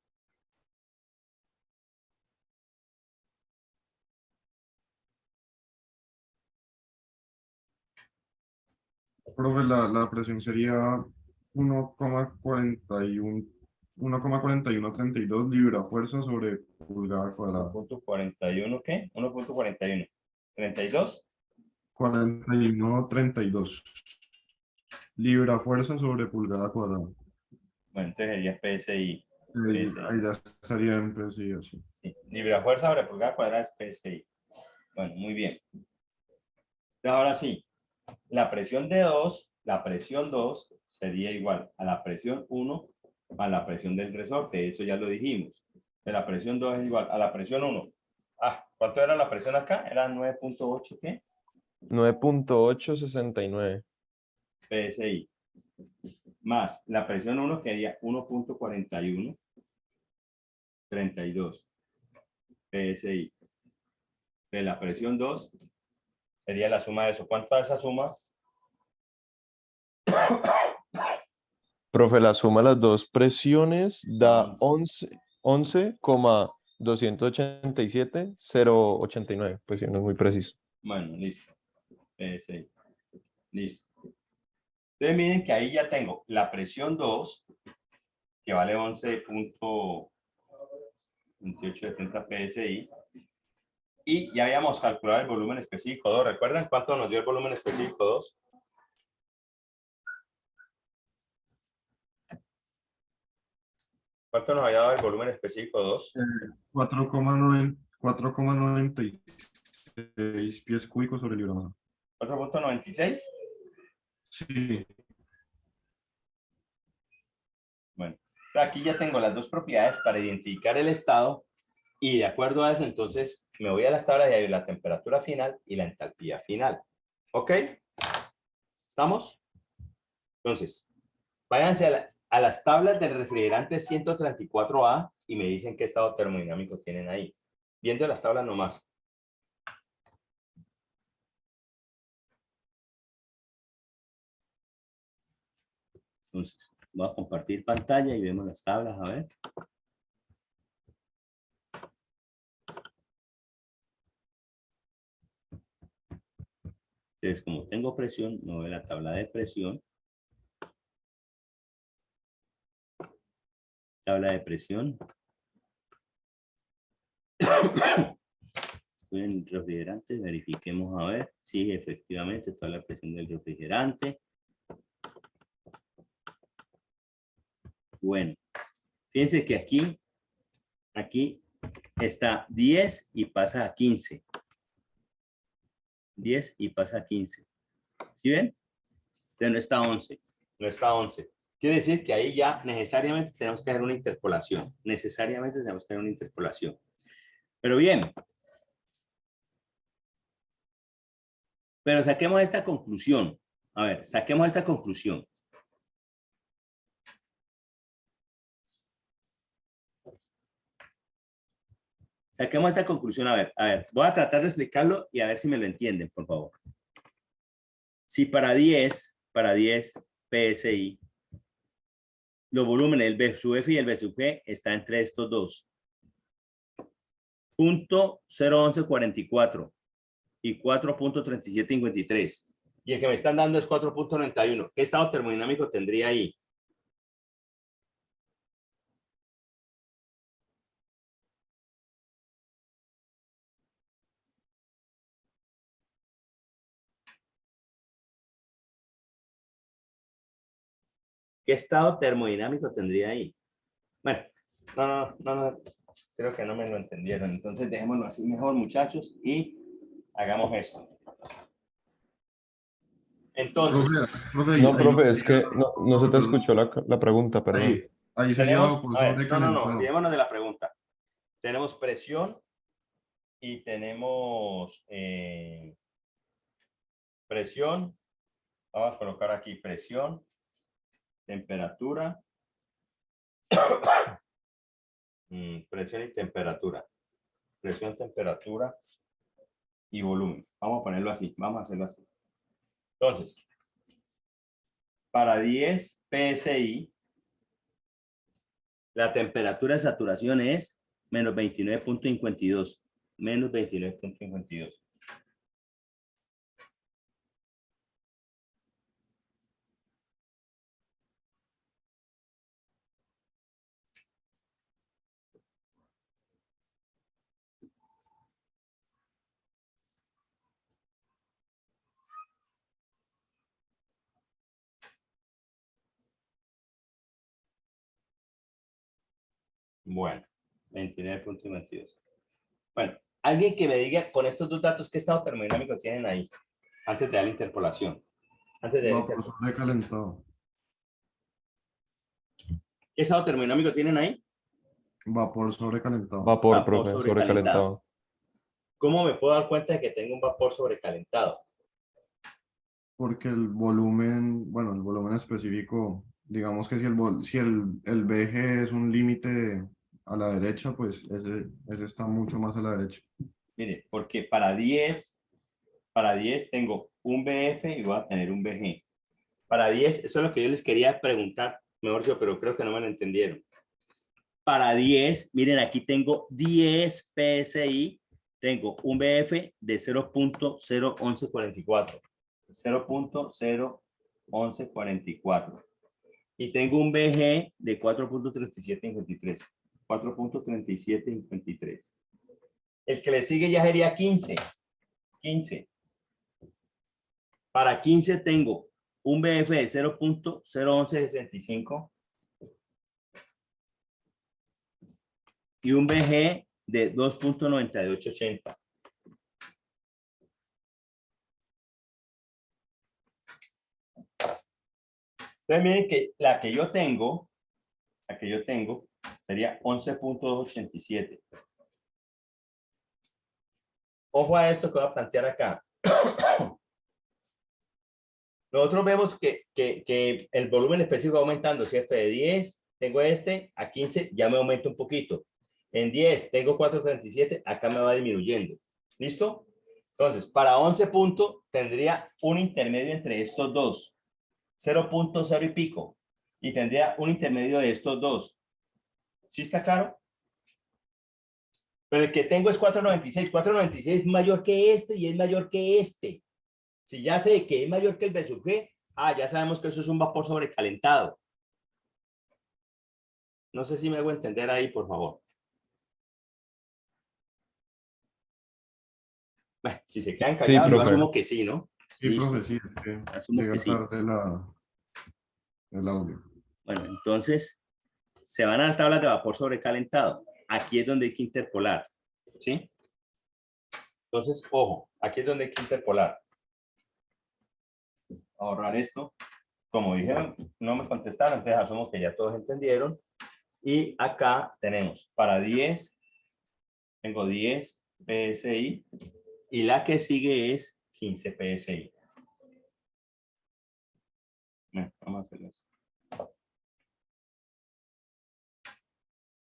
Profe, la presión sería 1,4132 libra fuerza sobre pulgada cuadrada. 1.41, ¿qué? 1.41. 32. 41,32. Libra fuerza sobre pulgada cuadrada. Bueno, entonces sería PSI. Ahí ya estaría en PSI así. Sí. Libra fuerza sobre pulgada cuadrada es PSI. Bueno, muy bien. Ahora sí, la presión de 2 sería igual a la presión 1 a la presión del resorte. Eso ya lo dijimos. De la presión 2 es igual a la presión 1. ¿Cuánto era la presión acá? Era 9.8, ¿qué? 9.869. PSI. Más la presión 1 que sería 1.4132 PSI. De la presión 2 sería la suma de eso. ¿Cuánto es esa suma? Profe, la suma de las dos presiones da 11. 11,287,089. Pues sí, no es muy preciso. Bueno, listo. PSI. Listo. Entonces miren que ahí ya tengo la presión 2, que vale 11.2870 PSI. Y ya habíamos calculado el volumen específico 2. ¿Recuerdan cuánto nos dio el volumen específico 2? ¿Cuánto nos había dado el volumen específico 2? 4,96 pies cúbicos sobre libra mano. 4.96. Sí, Bueno, aquí ya tengo las dos propiedades para identificar el estado y de acuerdo a eso, entonces me voy a las tablas y hay la temperatura final y la entalpía final. ¿Ok? ¿Estamos? Entonces, váyanse a las tablas del refrigerante 134A y me dicen qué estado termodinámico tienen ahí. Viendo las tablas nomás. Entonces, voy a compartir pantalla y vemos las tablas, a ver. Entonces, como tengo presión, me voy a la tabla de presión. Tabla de presión. Estoy en el refrigerante, verifiquemos a ver. Sí, efectivamente, tabla de presión del refrigerante. Bueno, fíjense que aquí está 10 y pasa a 15. 10 y pasa a 15. ¿Sí ven? Entonces no está 11. No está 11. Quiere decir que ahí ya necesariamente tenemos que hacer una interpolación. Necesariamente tenemos que hacer una interpolación. Pero bien. Pero saquemos esta conclusión. A ver, saquemos esta conclusión. Saquemos esta conclusión. A ver, voy a tratar de explicarlo y a ver si me lo entienden, por favor. Si para 10 PSI, los volúmenes, el B sub F y el B sub G está entre estos dos. 0.01144 y 4.3753. Y el que me están dando es 4.91. ¿Qué estado termodinámico tendría ahí? ¿Qué estado termodinámico tendría ahí? Bueno, no, creo que no me lo entendieron. Entonces dejémoslo así mejor, muchachos, y hagamos esto. Entonces, profe, No, ahí no profe, es sería- que no se te escuchó la pregunta, perdón. ahí sería tenemos, vapor a ver, no, sobrecalentado. olvidémonos de la pregunta. Tenemos presión y tenemos presión. Vamos a colocar aquí presión, temperatura, presión y temperatura. Presión, temperatura y volumen. Vamos a ponerlo así, vamos a hacerlo así. Entonces, para 10 PSI, la temperatura de saturación es menos 29.52. Menos 29.52. Bueno, 29.22. Bueno, alguien que me diga con estos dos datos qué estado termodinámico tienen ahí, antes de dar la interpolación. Antes de dar la Vapor interpolación. sobrecalentado. ¿Qué estado termodinámico tienen ahí? Vapor sobrecalentado. Vapor, Vapor profe, sobrecalentado. sobrecalentado. ¿Cómo me puedo dar cuenta de que tengo un vapor sobrecalentado? Porque el volumen, bueno, el volumen específico, digamos que si el VG es un límite a la derecha, pues ese está mucho más a la derecha. Mire, porque para 10 tengo un BF y voy a tener un BG. Para 10, eso es lo que yo les quería preguntar, mejor yo, pero creo que no me lo entendieron. Para 10, miren, aquí tengo 10 PSI, tengo un BF de 0.01144. 0.01144. Y tengo un BG de 4.3753. 4.3753. El que le sigue ya sería 15. 15. Para 15 tengo un BF de 0.01165 y un BG de 2.9880. Entonces miren que la que yo tengo sería 11.87. Ojo a esto que voy a plantear acá. Nosotros vemos que el volumen específico va aumentando, ¿cierto? De 10, tengo este, a 15 ya me aumenta un poquito. En 10 tengo 4.37, acá me va disminuyendo. ¿Listo? Entonces, para 11 puntos tendría un intermedio entre estos dos. 0.0 y pico. Y tendría un intermedio de estos dos. ¿Sí está claro? Pero el que tengo es 4.96. 4.96 es mayor que este y es mayor que este. Si ya sé que es mayor que el B/G, ya sabemos que eso es un vapor sobrecalentado. No sé si me hago entender ahí, por favor. Bueno, si se quedan Sí, callados, yo profe. asumo que sí, ¿no? Sí, Listo. profe, sí, es que Asumo que llega sí. tarde el audio. Bueno, entonces se van a las tablas de vapor sobrecalentado. Aquí es donde hay que interpolar, ¿sí? Entonces, ojo, aquí es donde hay que interpolar. Ahorrar esto. Como dijeron, no me contestaron, entonces asumo que ya todos entendieron. Y acá tenemos para 10, tengo 10 PSI y la que sigue es 15 PSI. Bueno, vamos a hacerlo así.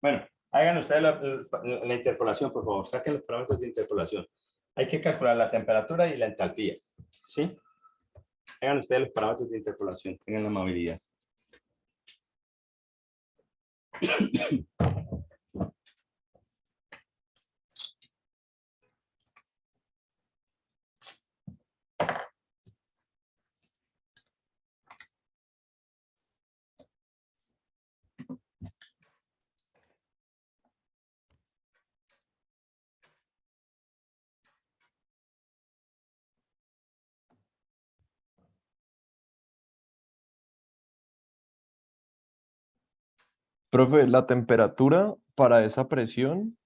Bueno, hagan ustedes la interpolación, por favor. Saquen los parámetros de interpolación. Hay que calcular la temperatura y la entalpía. ¿Sí? Hagan ustedes los parámetros de interpolación. Tengan la amabilidad. Profe, la temperatura para esa presión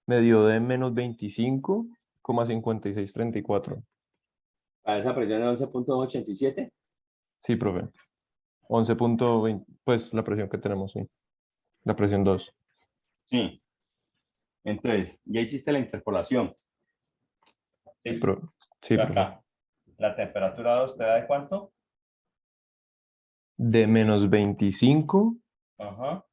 me dio de menos 25,5634. Para esa presión de 11.87. Sí, profe. 11.20, pues la presión que tenemos, sí. La presión 2. Sí. Entonces, ya hiciste la interpolación. Sí, ¿Sí? sí, profe. Acá. La temperatura 2 te da de cuánto? De menos 25,5634. Ajá.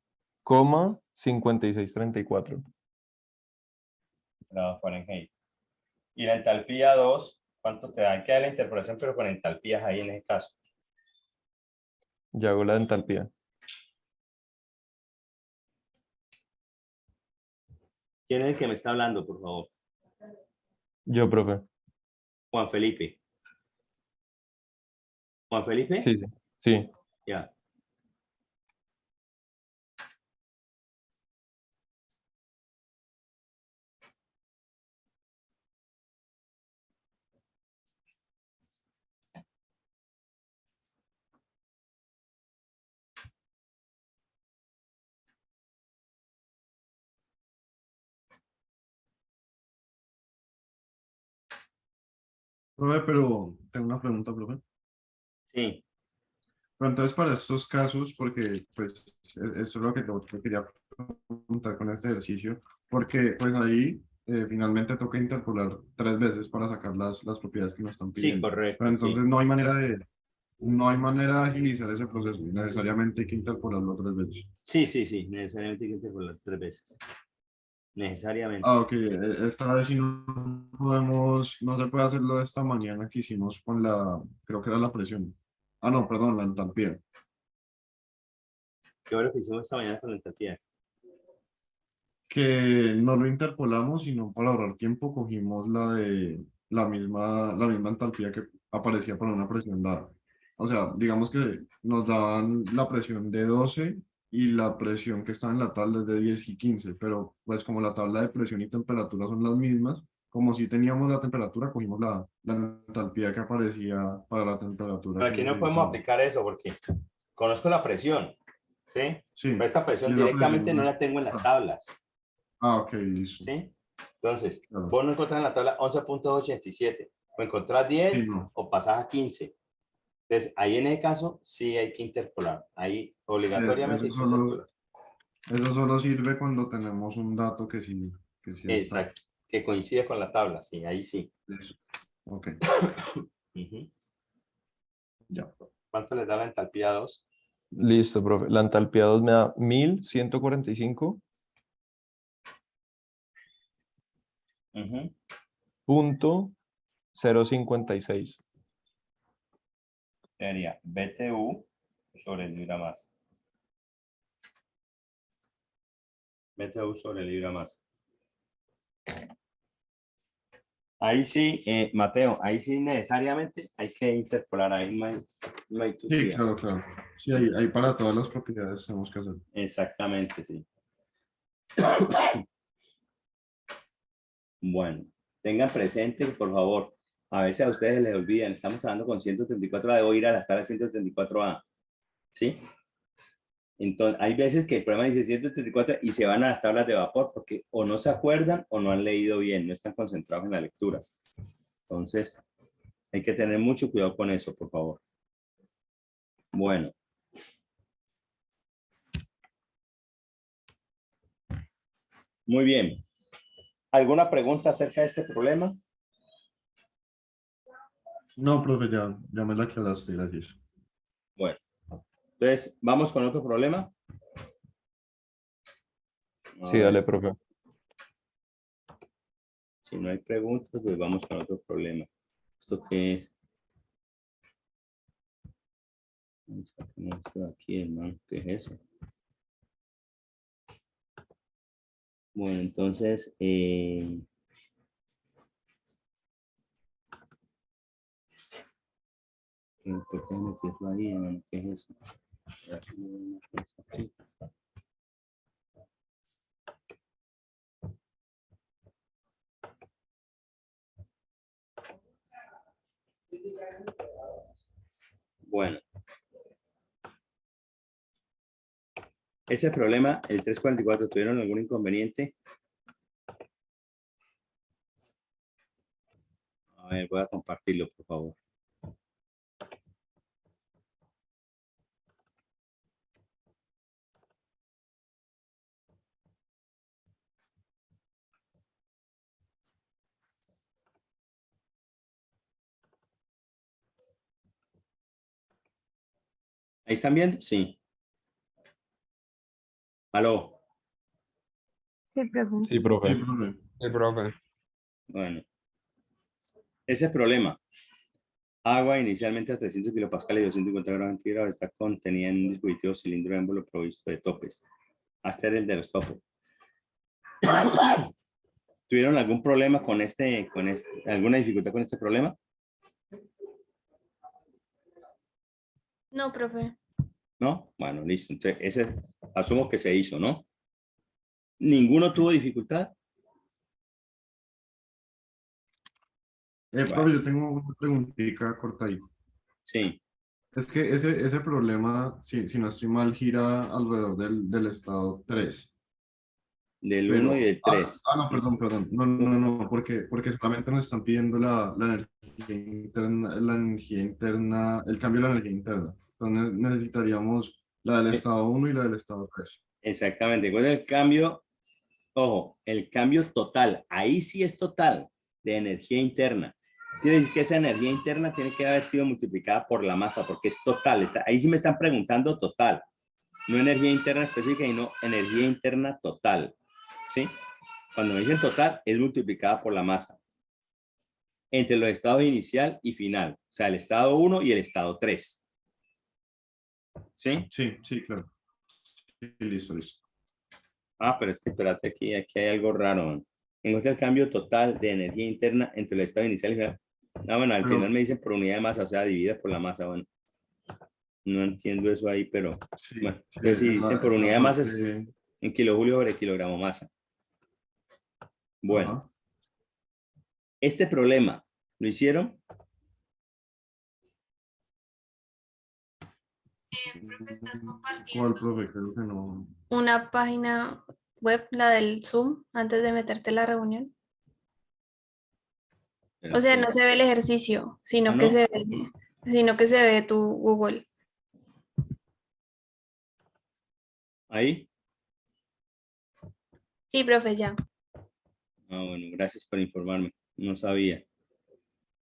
Grados Fahrenheit. Y la entalpía 2, ¿cuánto te da? Queda la interpolación, pero con entalpías ahí en ese caso. Ya hago la entalpía. ¿Quién es el que me está hablando, por favor? Yo, profe. Juan Felipe. ¿Juan Felipe? Sí, sí. Sí. Ya. Profe, pero tengo una pregunta, profe. Sí, Pero entonces para estos casos, porque pues eso es lo que quería preguntar con este ejercicio, porque pues ahí finalmente toca interpolar 3 veces para sacar las propiedades que nos están sí, pidiendo. Pero correcto, entonces sí. no hay manera de agilizar ese proceso, necesariamente hay que interpolarlo 3 veces. Sí, sí, sí, necesariamente hay que interpolar 3 veces. Necesariamente. Ah, ok, esta vez sí no podemos, no se puede hacerlo de esta mañana que hicimos con creo que era la presión. Ah, no, perdón, la entalpía. Qué bueno que hicimos esta mañana con la entropía. Que no lo interpolamos, sino para ahorrar tiempo cogimos la misma entalpía que aparecía para una presión dada. O sea, digamos que nos daban la presión de 12 y la presión que está en la tabla es de 10 y 15, pero pues como la tabla de presión y temperatura son las mismas, como si teníamos la temperatura, cogimos la entalpía que aparecía para la temperatura Pero que aquí no podemos necesitábamos. aplicar eso porque conozco la presión, ¿sí? Sí, Pero esta y presión esa presión directamente no no la tengo en las está. tablas, Ah, ok, listo. ¿sí? Entonces, Claro. vos no encontrás en la tabla 11.87, o encontrás Sí, 10 no. o pasás a 15. Entonces, ahí en ese caso sí hay que interpolar. Ahí obligatoriamente Eso hay que solo, interpolar. Eso solo sirve cuando tenemos un dato que sí está. Exacto. Que coincide con la tabla, sí, ahí sí. Ok, Ujú. ya. ¿Cuánto les da la entalpía 2? Listo, profe. La entalpía 2 me da 1145 Ujú. punto 056. Sería BTU sobre libra más. BTU sobre libra más. Ahí sí, Mateo, ahí sí necesariamente hay que interpolar, ahí no hay Sí, tutía. claro, claro. Sí, Sí, ahí para todas las propiedades tenemos que hacer. exactamente, sí. Bueno, tengan presente, por favor, a veces a ustedes les olvidan, estamos hablando con 134A, debo ir a la tabla 134A, ¿sí? Entonces, hay veces que el programa dice 134 y se van a las tablas de vapor porque o no se acuerdan o no han leído bien, no están concentrados en la lectura. Entonces, hay que tener mucho cuidado con eso, por favor. Bueno. Muy bien. ¿Alguna pregunta acerca de este problema? No, profe, ya me la aclaraste, gracias. Bueno, entonces, ¿vamos con otro problema? A Sí, ver, dale, profe. si no hay preguntas, pues vamos con otro problema. ¿Esto qué es? Vamos a poner esto de aquí, hermano. ¿Qué es eso? Bueno, entonces, ¿por qué meterlo ahí, hermano? ¿Qué es eso? Aquí. Bueno. Ese problema, el 344, ¿tuvieron algún inconveniente? A ver, voy a compartirlo, por favor. ¿Ahí están viendo? Sí. ¿Aló? Sí, pregunta. Sí, Sí, profe. profe. Sí, profe. Bueno. Ese problema. Agua inicialmente a 300 kilopascales y 250 grados centígrados está contenida en un dispositivo cilindro émbolo provisto de topes. Hasta era el de los topes. ¿Tuvieron algún problema con alguna dificultad con este problema? No, profe. ¿No? Bueno, listo. Entonces, ese asumo que se hizo, ¿no? ¿Ninguno tuvo dificultad? Profe, Bueno, yo tengo una preguntita corta ahí. sí. Es que ese problema, si no estoy mal, gira alrededor del estado 3. del Pero, 1 y del 3. no, perdón. No, porque solamente nos están pidiendo la energía interna, el cambio de la energía interna. Entonces necesitaríamos la del estado 1 y la del estado 3. Exactamente. ¿Cuál es el cambio? Ojo, el cambio total. Ahí sí es total de energía interna. Quiere decir que esa energía interna tiene que haber sido multiplicada por la masa, porque es total. Ahí sí me están preguntando total. No energía interna específica, sino energía interna total. ¿Sí? Cuando me dicen total, es multiplicada por la masa. Entre los estados inicial y final. O sea, el estado 1 y el estado 3. ¿Sí? Sí, claro. Sí, listo. Ah, pero es que espérate, aquí hay algo raro. Encuentra el cambio total de energía interna entre el estado inicial y final. Ah, bueno, al Pero- final me dicen por unidad de masa, o sea, divide por la masa. Bueno, no entiendo eso ahí, pero Sí, bueno. sí, Entonces, si dicen por unidad de masa es parte. en kilojulios sobre kilogramo masa. Bueno, Ajá. este problema, ¿lo hicieron? Profe, ¿estás ¿Cuál, compartiendo profe? Creo que no. una página web, la del Zoom, antes de meterte en la reunión? O sea, no Espérate. se ve el ejercicio, Ah, no. sino que se ve tu Google. Ahí. Sí, profe, ya. Ah, bueno, gracias por informarme. No sabía.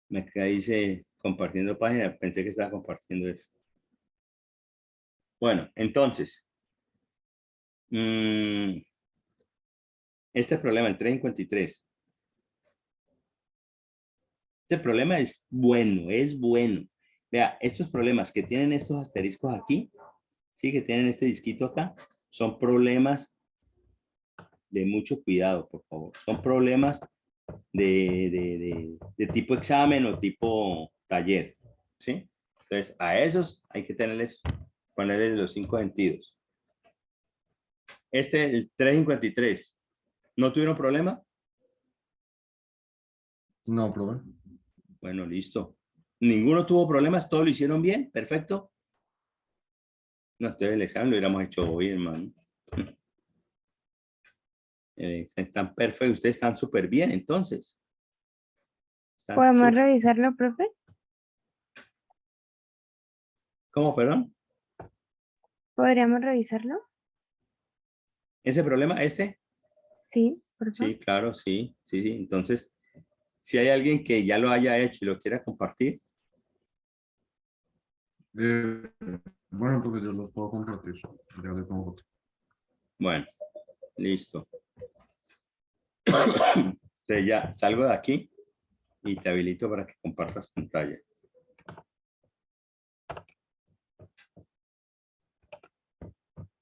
Me quedé compartiendo página, pensé que estaba compartiendo eso. Bueno, entonces, este problema, el 353. Este problema es bueno, es bueno. Vea, estos problemas que tienen estos asteriscos aquí, sí, que tienen este disquito acá, son problemas de mucho cuidado, por favor. Son problemas de tipo examen o tipo taller, ¿sí? Entonces, a esos hay que ponerles los 5 sentidos. El 353, ¿no tuvieron problema? No, profe. Bueno, listo. Ninguno tuvo problemas, todos lo hicieron bien, perfecto. No, entonces el examen lo hubiéramos hecho hoy, hermano. Están perfectos, ustedes están súper bien, entonces. ¿Podemos revisarlo, profe? ¿Cómo, perdón? ¿Podríamos revisarlo? ¿Ese problema, Sí, por favor. Sí, claro, sí. Entonces, si hay alguien que ya lo haya hecho y lo quiera compartir, Eh, bueno, profe, yo lo puedo compartir. Ya le pongo foto. bueno, listo. Entonces ya salgo de aquí y te habilito para que compartas pantalla.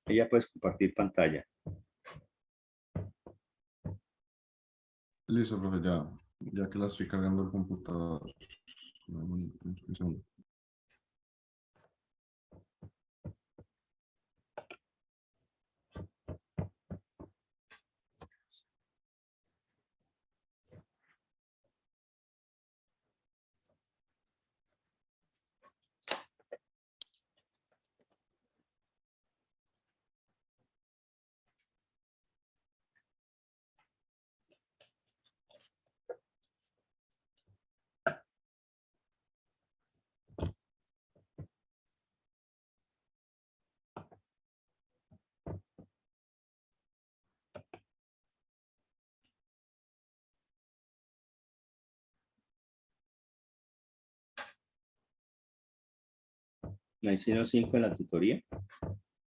Y ya puedes compartir pantalla. Listo, profe, ya que la estoy cargando el computador. Un segundo. ¿No hicieron 5 en la tutoría?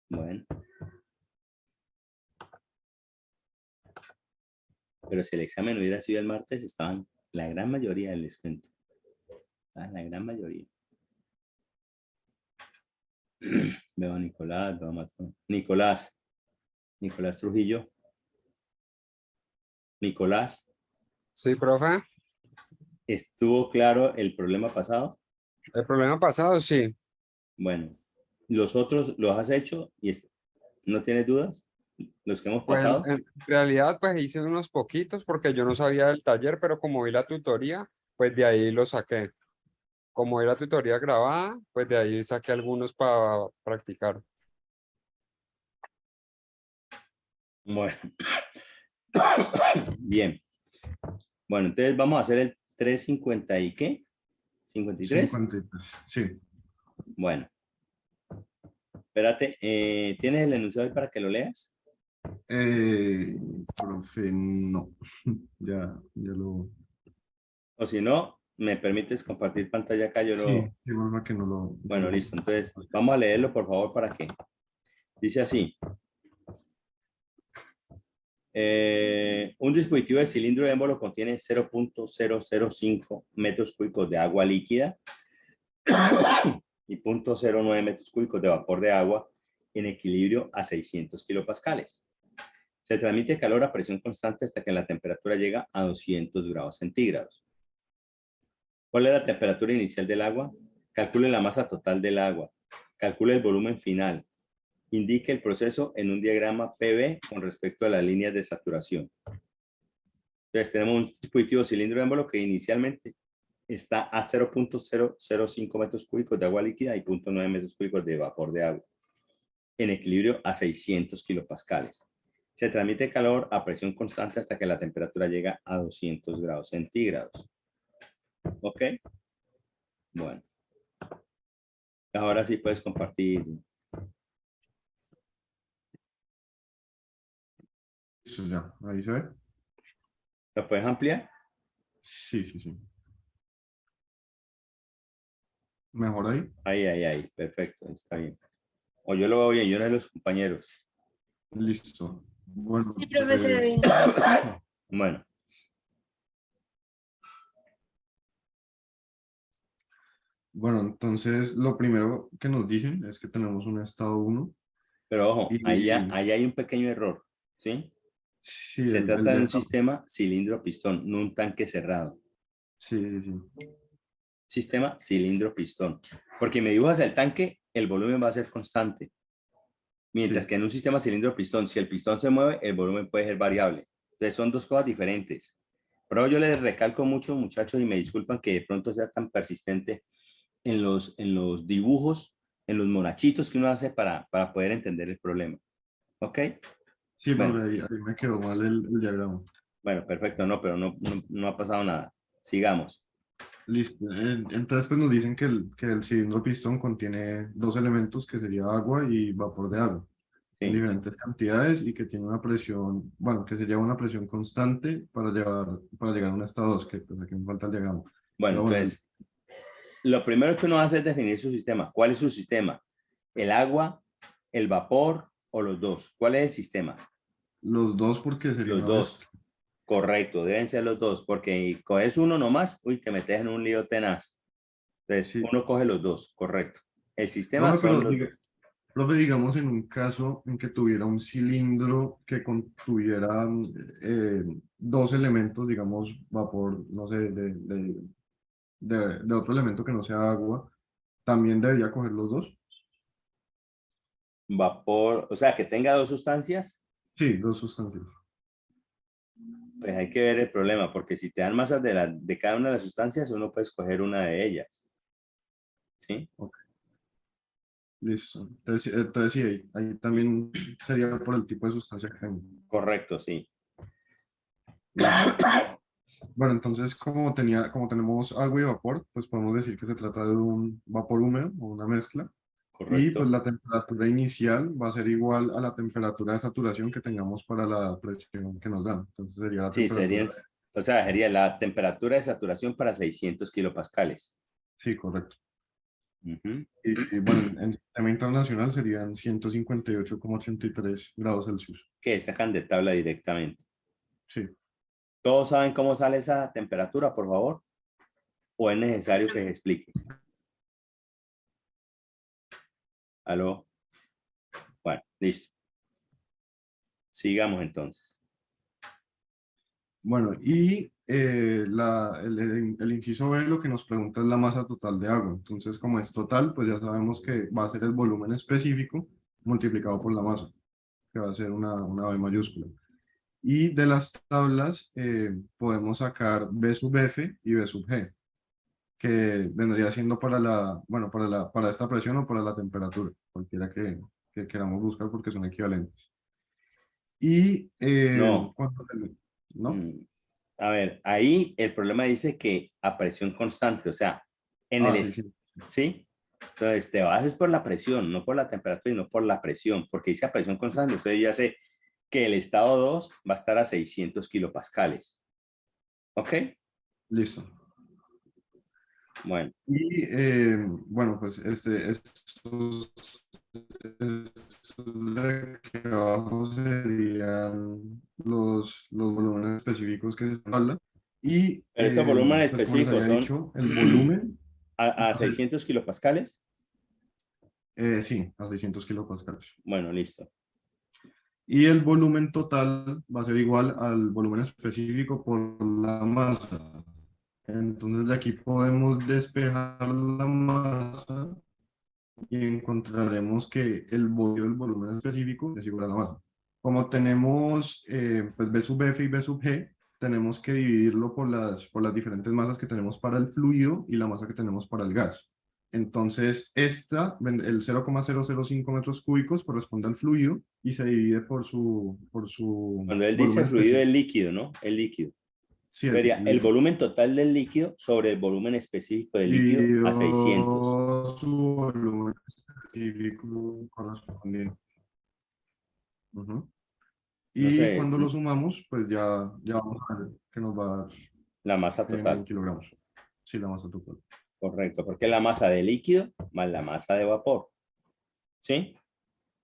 Bueno. Pero si el examen hubiera sido el martes, estaban la gran mayoría del descuento. La gran mayoría. Veo a Nicolás, veo a Matón. Nicolás Trujillo. Nicolás, Sí, profe. ¿estuvo claro el problema pasado? El problema pasado, sí. Bueno, los otros los has hecho y no tienes dudas. Los que hemos Pues pasado. en realidad, pues hice unos poquitos porque yo no sabía del taller, pero como vi la tutoría, pues de ahí lo saqué. Como vi la tutoría grabada, pues de ahí saqué algunos para practicar. Bueno. Bien. Bueno, entonces vamos a hacer el 350 y ¿qué? 53. 53. Sí. Bueno, espérate, ¿tienes el enunciado ahí para que lo leas? Profe, no. Ya lo. O si no, me permites compartir pantalla acá, yo Sí, lo... qué norma que no lo. Bueno, listo. Entonces, vamos a leerlo, por favor, para que... Dice así. Un dispositivo de cilindro de émbolo contiene 0.005 metros cúbicos de agua líquida y 0.09 metros cúbicos de vapor de agua en equilibrio a 600 kilopascales. Se transmite calor a presión constante hasta que la temperatura llega a 200 grados centígrados. ¿Cuál es la temperatura inicial del agua? Calcule la masa total del agua. Calcule el volumen final. Indique el proceso en un diagrama PV con respecto a las líneas de saturación. Entonces tenemos un dispositivo cilindro de émbolo que inicialmente está a 0.005 metros cúbicos de agua líquida y 0.9 metros cúbicos de vapor de agua, en equilibrio a 600 kilopascales. Se transmite calor a presión constante hasta que la temperatura llega a 200 grados centígrados. ¿Ok? Bueno. Ahora sí puedes compartir. Eso ya, ahí se ve. ¿Lo puedes ampliar? Sí, sí, sí. Mejor ahí. Ahí. Perfecto. Está bien. O yo lo veo bien, yo no de los compañeros. Listo. Bueno, Sí, profe, se ve bien. Bueno. bueno, entonces lo primero que nos dicen es que tenemos un estado 1 Pero ojo, y ahí hay un pequeño error. ¿Sí? sí, Se el trata de un diagrama. sistema cilindro-pistón, no un tanque cerrado. Sí, sí, sí. Sistema cilindro-pistón. Porque me dibujas el tanque, el volumen va a ser constante. Mientras Sí. que en un sistema cilindro-pistón, si el pistón se mueve, el volumen puede ser variable. Entonces son dos cosas diferentes. Pero yo les recalco mucho, muchachos, y me disculpan que de pronto sea tan persistente en los dibujos, en los monachitos que uno hace para poder entender el problema. ¿Ok? Sí, Bueno, porque ahí me quedó mal el diagrama. bueno, perfecto, no, pero no ha pasado nada. Sigamos. Listo. Entonces, pues nos dicen que el cilindro pistón contiene dos elementos que sería agua y vapor de agua en Sí. diferentes cantidades y que tiene una presión, bueno, que se lleva una presión constante para llegar a un estado 2, que pues aquí me falta el diagrama. Bueno, Pero bueno, entonces, lo primero que uno hace es definir su sistema. ¿Cuál es su sistema? ¿El agua, el vapor o los dos? ¿Cuál es el sistema? los dos porque sería Los una mezcla. dos. Correcto, deben ser los dos, porque coges uno nomás, uy, te metes en un lío tenaz. Entonces, Sí. uno coge los dos, correcto. El sistema Profe, son los dos. profe, digamos en un caso en que tuviera un cilindro que contuviera dos elementos, digamos, vapor, no sé, de otro elemento que no sea agua, también debería coger los dos. Vapor, o sea, que tenga dos sustancias, Sí, dos sustancias. pues hay que ver el problema, porque si te dan masas de cada una de las sustancias, uno puede escoger una de ellas. ¿Sí? Ok, listo. Entonces sí, ahí también sería por el tipo de sustancia que tengo. Correcto, sí. Listo. Bueno, entonces como tenemos agua y vapor, pues podemos decir que se trata de un vapor húmedo o una mezcla. Y pues Correcto. la temperatura inicial va a ser igual a la temperatura de saturación que tengamos para la presión que nos dan. Entonces sería la Sí, temperatura. serían, o sea, sería la temperatura de saturación para 600 kilopascales. Sí, correcto. Ujú. Y bueno, en sistema internacional serían 158,83 grados Celsius. Que sacan de tabla directamente. Sí. ¿Todos saben cómo sale esa temperatura, por favor? ¿O es necesario que se explique? ¿Aló? Bueno, listo. Sigamos entonces. Bueno, y el inciso B lo que nos pregunta es la masa total de agua. Entonces, como es total, pues ya sabemos que va a ser el volumen específico multiplicado por la masa, que va a ser una B mayúscula. Y de las tablas podemos sacar B sub F y B sub G, que vendría siendo bueno, para esta presión o para la temperatura, cualquiera que queramos buscar porque son equivalentes. Y No. ¿no? A ver, ahí el problema dice que a presión constante, o sea, en el, Sí, sí. ¿sí? Entonces te bases por la presión, no por la temperatura y no por la presión, porque dice a presión constante, entonces ya sé que el estado 2 va a estar a 600 kilopascales. ¿Ok? Listo. Bueno, Y bueno, pues de que abajo serían los volúmenes específicos que se habla. Y pero estos volúmenes pues como les específicos había son dicho, el volumen, a 600 kilopascales. sí, a 600 kilopascales. Bueno, listo. Y el volumen total va a ser igual al volumen específico por la masa. Entonces de aquí podemos despejar la masa y encontraremos que el volumen específico es igual a la masa. Como tenemos pues B sub F y B sub G, tenemos que dividirlo por las diferentes masas que tenemos para el fluido y la masa que tenemos para el gas. Entonces, el 0,005 metros cúbicos corresponde al fluido y se divide por su Cuando él dice volumen fluido, específico. el líquido, ¿no? El líquido. Sí, Sería el líquido. volumen total del líquido sobre el volumen específico del líquido a 600. Dividido su volumen específico correspondiente. Ujú. No Y sé, cuando lo sumamos, pues ya vamos a ver que nos va a dar la masa en total. kilogramos. Sí, la masa total. Correcto, porque es la masa de líquido más la masa de vapor. ¿Sí?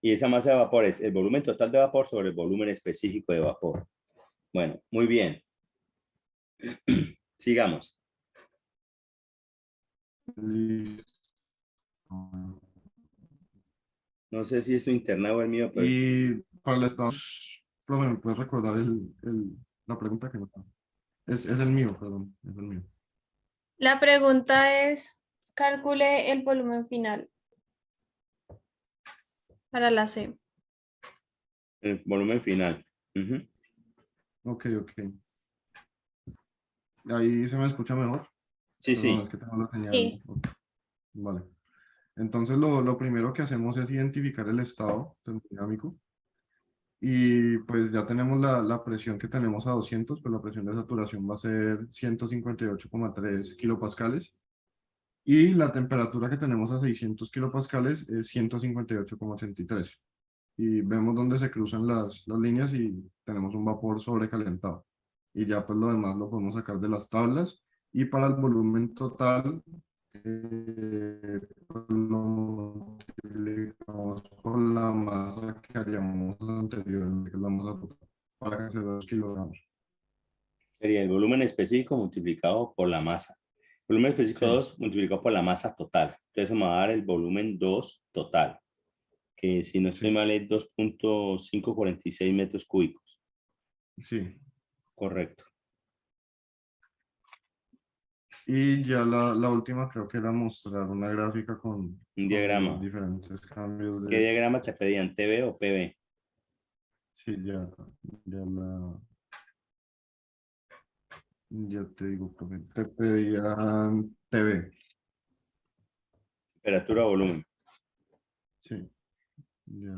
Y esa masa de vapor es el volumen total de vapor sobre el volumen específico de vapor. Bueno, muy bien. Sigamos. Listo. No sé si es tu internet o el mío, pero Y para el estado, ¿me puedes recordar la pregunta que no está? Es el mío, perdón, es el mío. La pregunta es, calcule el volumen final para la C. el volumen final. Ujú. Ok. Ahí se me escucha mejor. Sí, Perdón, sí. es que tengo la señal. Sí. Ok, vale. Entonces, lo primero que hacemos es identificar el estado termodinámico. Y pues ya tenemos la presión que tenemos a 200, pues la presión de saturación va a ser 158,3 kilopascales. Y la temperatura que tenemos a 600 kilopascales es 158,83. Y vemos dónde se cruzan las líneas y tenemos un vapor sobrecalentado. Y ya pues lo demás lo podemos sacar de las tablas. Y para el volumen total, pues lo multiplicamos por la masa que haríamos anteriormente, que es la masa total, para que se 2 kilogramos. Sería el volumen específico multiplicado por la masa. Volumen específico Sí, 2 multiplicado por la masa total. Entonces me va a dar el volumen 2 total, que si no estoy sí, mal es 2.546 metros cúbicos. sí. Correcto. Y ya la última creo que era mostrar una gráfica Un con los diagrama. diferentes cambios ¿Qué de... diagrama te pedían? ¿TB o PB? Sí, ya te digo, profe, te pedían TV. Temperatura o volumen. Sí, ya.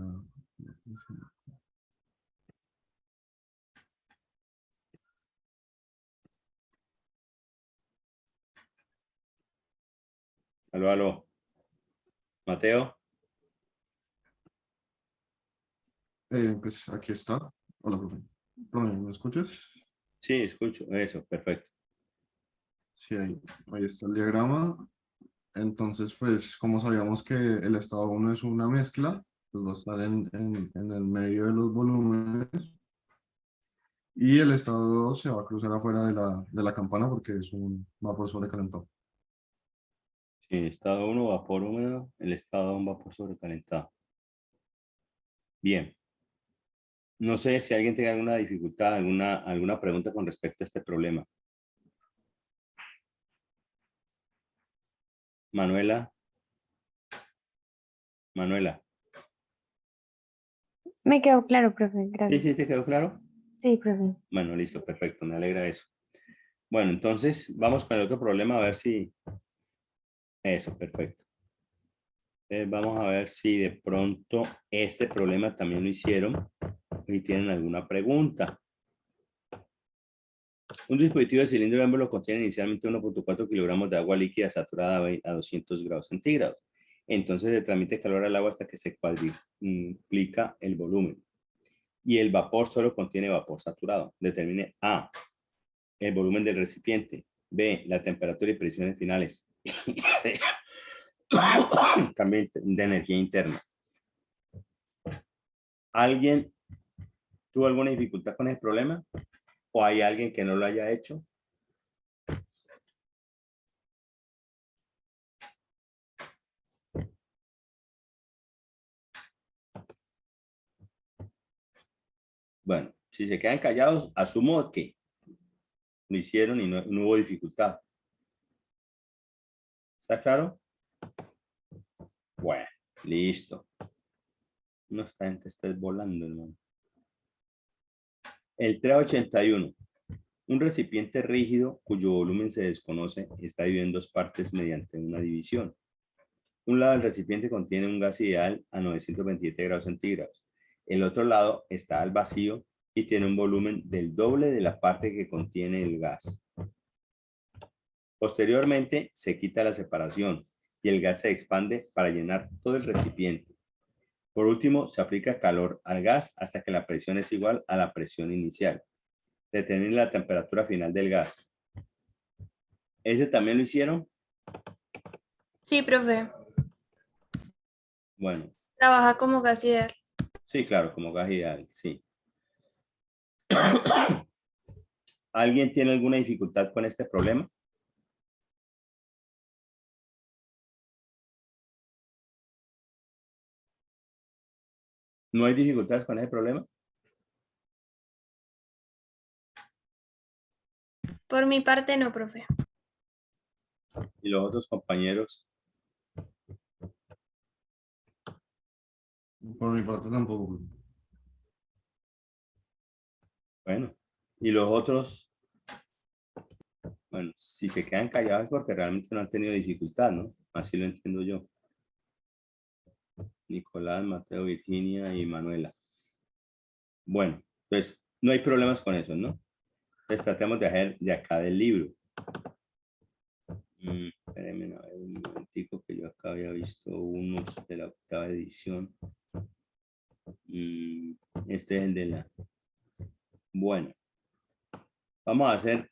Aló, aló. Mateo. Pues aquí está. Hola, profe. Profe, ¿me escuchas? Sí, escucho. Eso, perfecto. Sí, ahí está el diagrama. Entonces, pues, como sabíamos que el estado 1 es una mezcla, pues va a estar en el medio de los volúmenes. Y el estado 2 se va a cruzar afuera de la campana porque es un vapor sobrecalentado. Sí, estado 1, vapor húmedo. El estado 1, vapor sobrecalentado. Bien. No sé si alguien tenga alguna dificultad, alguna pregunta con respecto a este problema. Manuela. Manuela. Me quedó claro, profe, ¿Sí, gracias. sí, te quedó claro? Sí, profe. Bueno, listo, perfecto, me alegra eso. Bueno, entonces vamos con el otro problema a ver si... Eso, perfecto. Vamos a ver si de pronto este problema también lo hicieron. Si tienen alguna pregunta. Un dispositivo de cilindro de émbolo contiene inicialmente 1.4 kilogramos de agua líquida saturada a 200 grados centígrados. Entonces se transmite calor al agua hasta que se cuadriplica el volumen. Y el vapor solo contiene vapor saturado. Determine A, el volumen del recipiente. B, la temperatura y presiones finales. C, cambio de energía interna. ¿Alguien tuvo alguna dificultad con el problema? ¿O hay alguien que no lo haya hecho? Bueno, si se quedan callados, asumo que lo hicieron y no hubo dificultad. ¿Está claro? Bueno, listo. No está gente está volando, hermano. El 381. Un recipiente rígido cuyo volumen se desconoce está dividido en dos partes mediante una división. Un lado del recipiente contiene un gas ideal a 927 grados centígrados. El otro lado está al vacío y tiene un volumen del doble de la parte que contiene el gas. Posteriormente se quita la separación y el gas se expande para llenar todo el recipiente. Por último, se aplica calor al gas hasta que la presión es igual a la presión inicial. Determine la temperatura final del gas. ¿Ese también lo hicieron? Sí, profe. Bueno, Trabaja como gas ideal. sí, claro, como gas ideal, sí. ¿Alguien tiene alguna dificultad con este problema? ¿No hay dificultades con ese problema? Por mi parte, no, profe. ¿Y los otros compañeros? Por mi parte tampoco. Bueno, ¿y los otros? Bueno, si se quedan callados es porque realmente no han tenido dificultad, ¿no? Así lo entiendo yo. Nicolás, Mateo, Virginia y Manuela. Bueno, pues no hay problemas con eso, ¿no? Entonces tratemos de hacer de acá del libro. Espérenme a ver un momentico que yo acá había visto unos de la octava edición. Este es el de la... Bueno, vamos a hacer...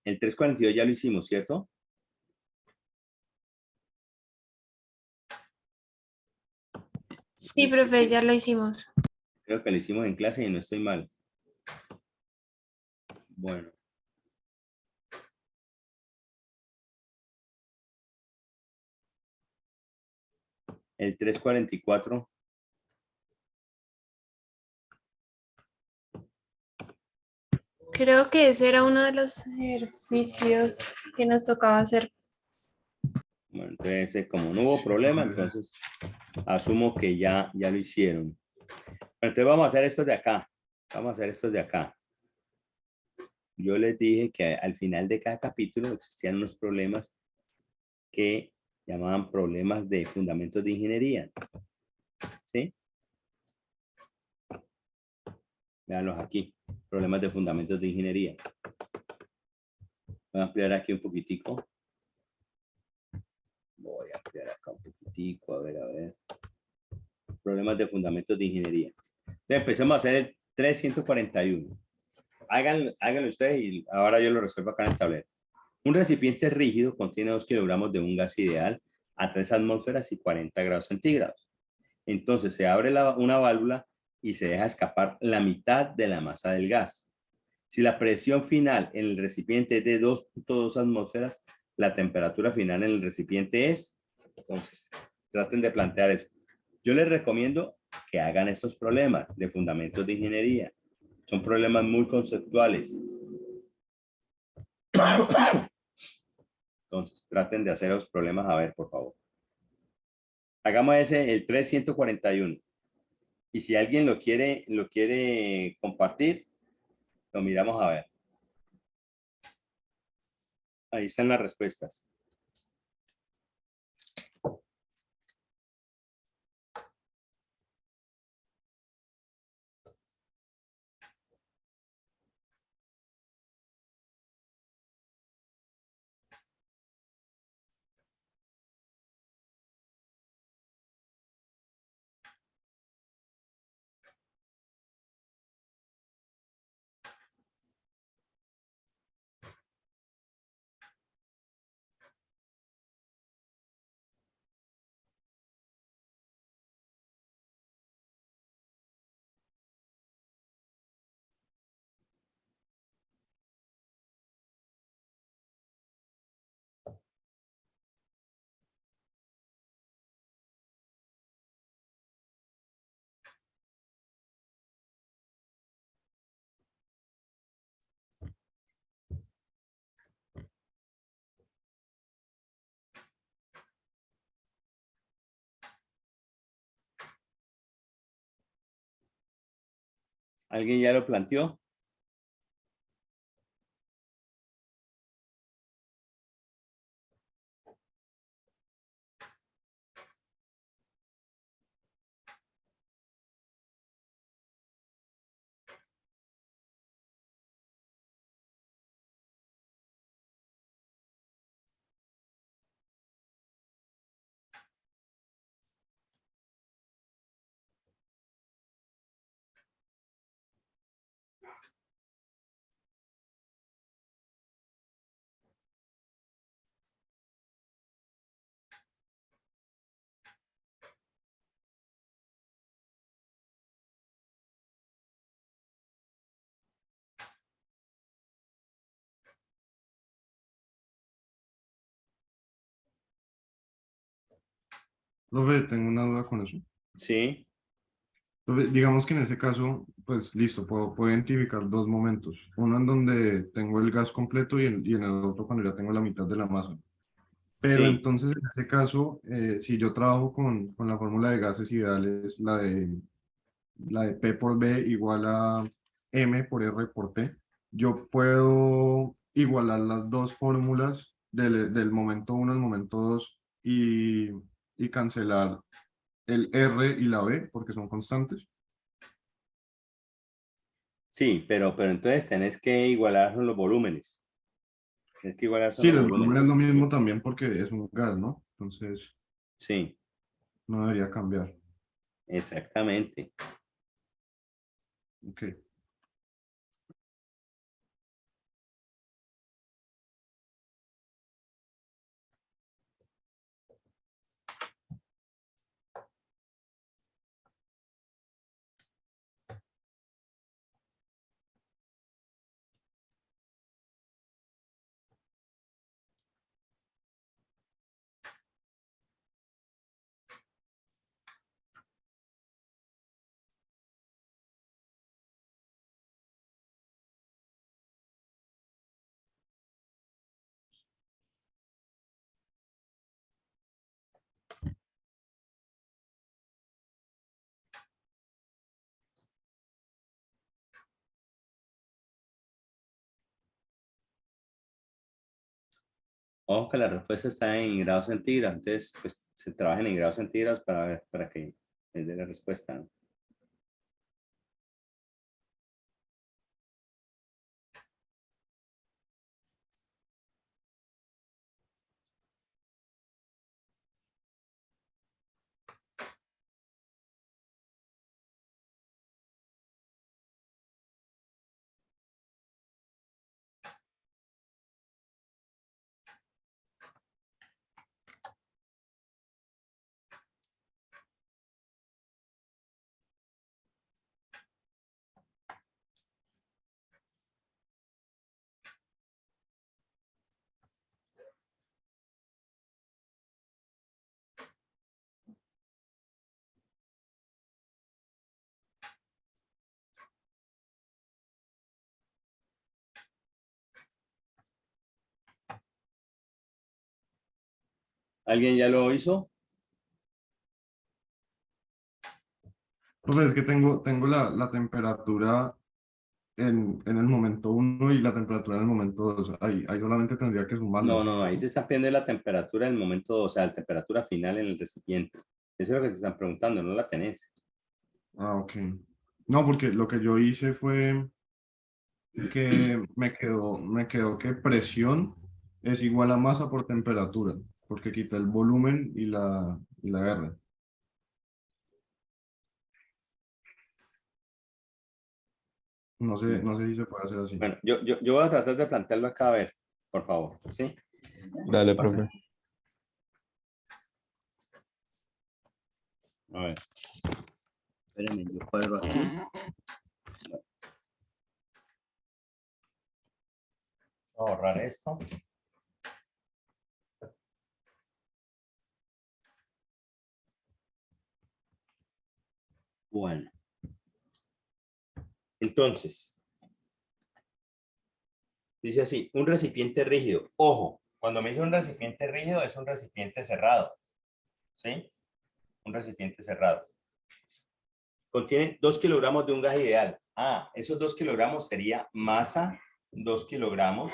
El 342 ya lo hicimos, ¿cierto? Sí, profe, ya lo hicimos. Creo que lo hicimos en clase y no estoy mal. Bueno. El 344. Creo que ese era uno de los ejercicios que nos tocaba hacer. Bueno, entonces como no hubo problema, entonces asumo que ya lo hicieron. Entonces vamos a hacer esto de acá. Vamos a hacer esto de acá. Yo les dije que al final de cada capítulo existían unos problemas que llamaban problemas de fundamentos de ingeniería. ¿Sí? Véanlos aquí. Problemas de fundamentos de ingeniería. Voy a ampliar aquí un poquitico. Voy a ampliar acá un poquitico. A ver. Problemas de fundamentos de ingeniería. Entonces empecemos a hacer el 341. Háganlo ustedes y ahora yo lo resuelvo acá en el tablero. Un recipiente rígido contiene 2 kilogramos de un gas ideal a 3 atmósferas y 40 grados centígrados. Entonces se abre una válvula y se deja escapar la mitad de la masa del gas. Si la presión final en el recipiente es de 2.2 atmósferas, la temperatura final en el recipiente es... Entonces, traten de plantear eso. Yo les recomiendo que hagan estos problemas de fundamentos de ingeniería. Son problemas muy conceptuales. Entonces, traten de hacer los problemas a ver, por favor. Hagamos ese, el 341. Y si alguien lo quiere compartir, lo miramos a ver. Ahí están las respuestas. ¿Alguien ya lo planteó? Profe, tengo una duda con eso. Sí, Profe, digamos que en ese caso, pues listo, puedo identificar dos momentos. Uno en donde tengo el gas completo y en el otro cuando ya tengo la mitad de la masa. Pero sí. entonces, en ese caso, si yo trabajo con la fórmula de gases ideales, la de P por B igual a M por R por T, yo puedo igualar las dos fórmulas del momento uno al momento 2 y cancelar el R y la B porque son constantes. Sí, pero entonces tenés que igualar los volúmenes. Tienes que igualar son Sí, los el volumen volúmenes. es lo mismo también porque es un gas, ¿no? Entonces, Sí, no debería cambiar. exactamente. Ok. Ojo que la respuesta está en grados centígrados. Entonces, pues se trabajan en grados centígrados para que les dé la respuesta, ¿no? ¿Alguien ya lo hizo? Pues es que tengo la temperatura en el momento uno y la temperatura en el momento 2. Ahí solamente tendría que No, sumarlas. no, no. Ahí te están pidiendo la temperatura en el momento, o sea, la temperatura final en el recipiente. Eso es lo que te están preguntando, no la tenés. Ah, ok. No, porque lo que yo hice fue que me quedó que presión es igual a masa por temperatura, porque quité el volumen y la R. No sé si se puede hacer así. Bueno, yo voy a tratar de plantearlo acá, a ver, por favor. ¿Sí? Dale, profe. A ver. Espérenme, yo cuadro aquí. Voy a borrar esto. Bueno. Entonces, dice así, un recipiente rígido. Ojo, cuando me dice un recipiente rígido es un recipiente cerrado. ¿Sí? Un recipiente cerrado. Contiene 2 kilogramos de un gas ideal. esos 2 kilogramos sería masa, 2 kilogramos,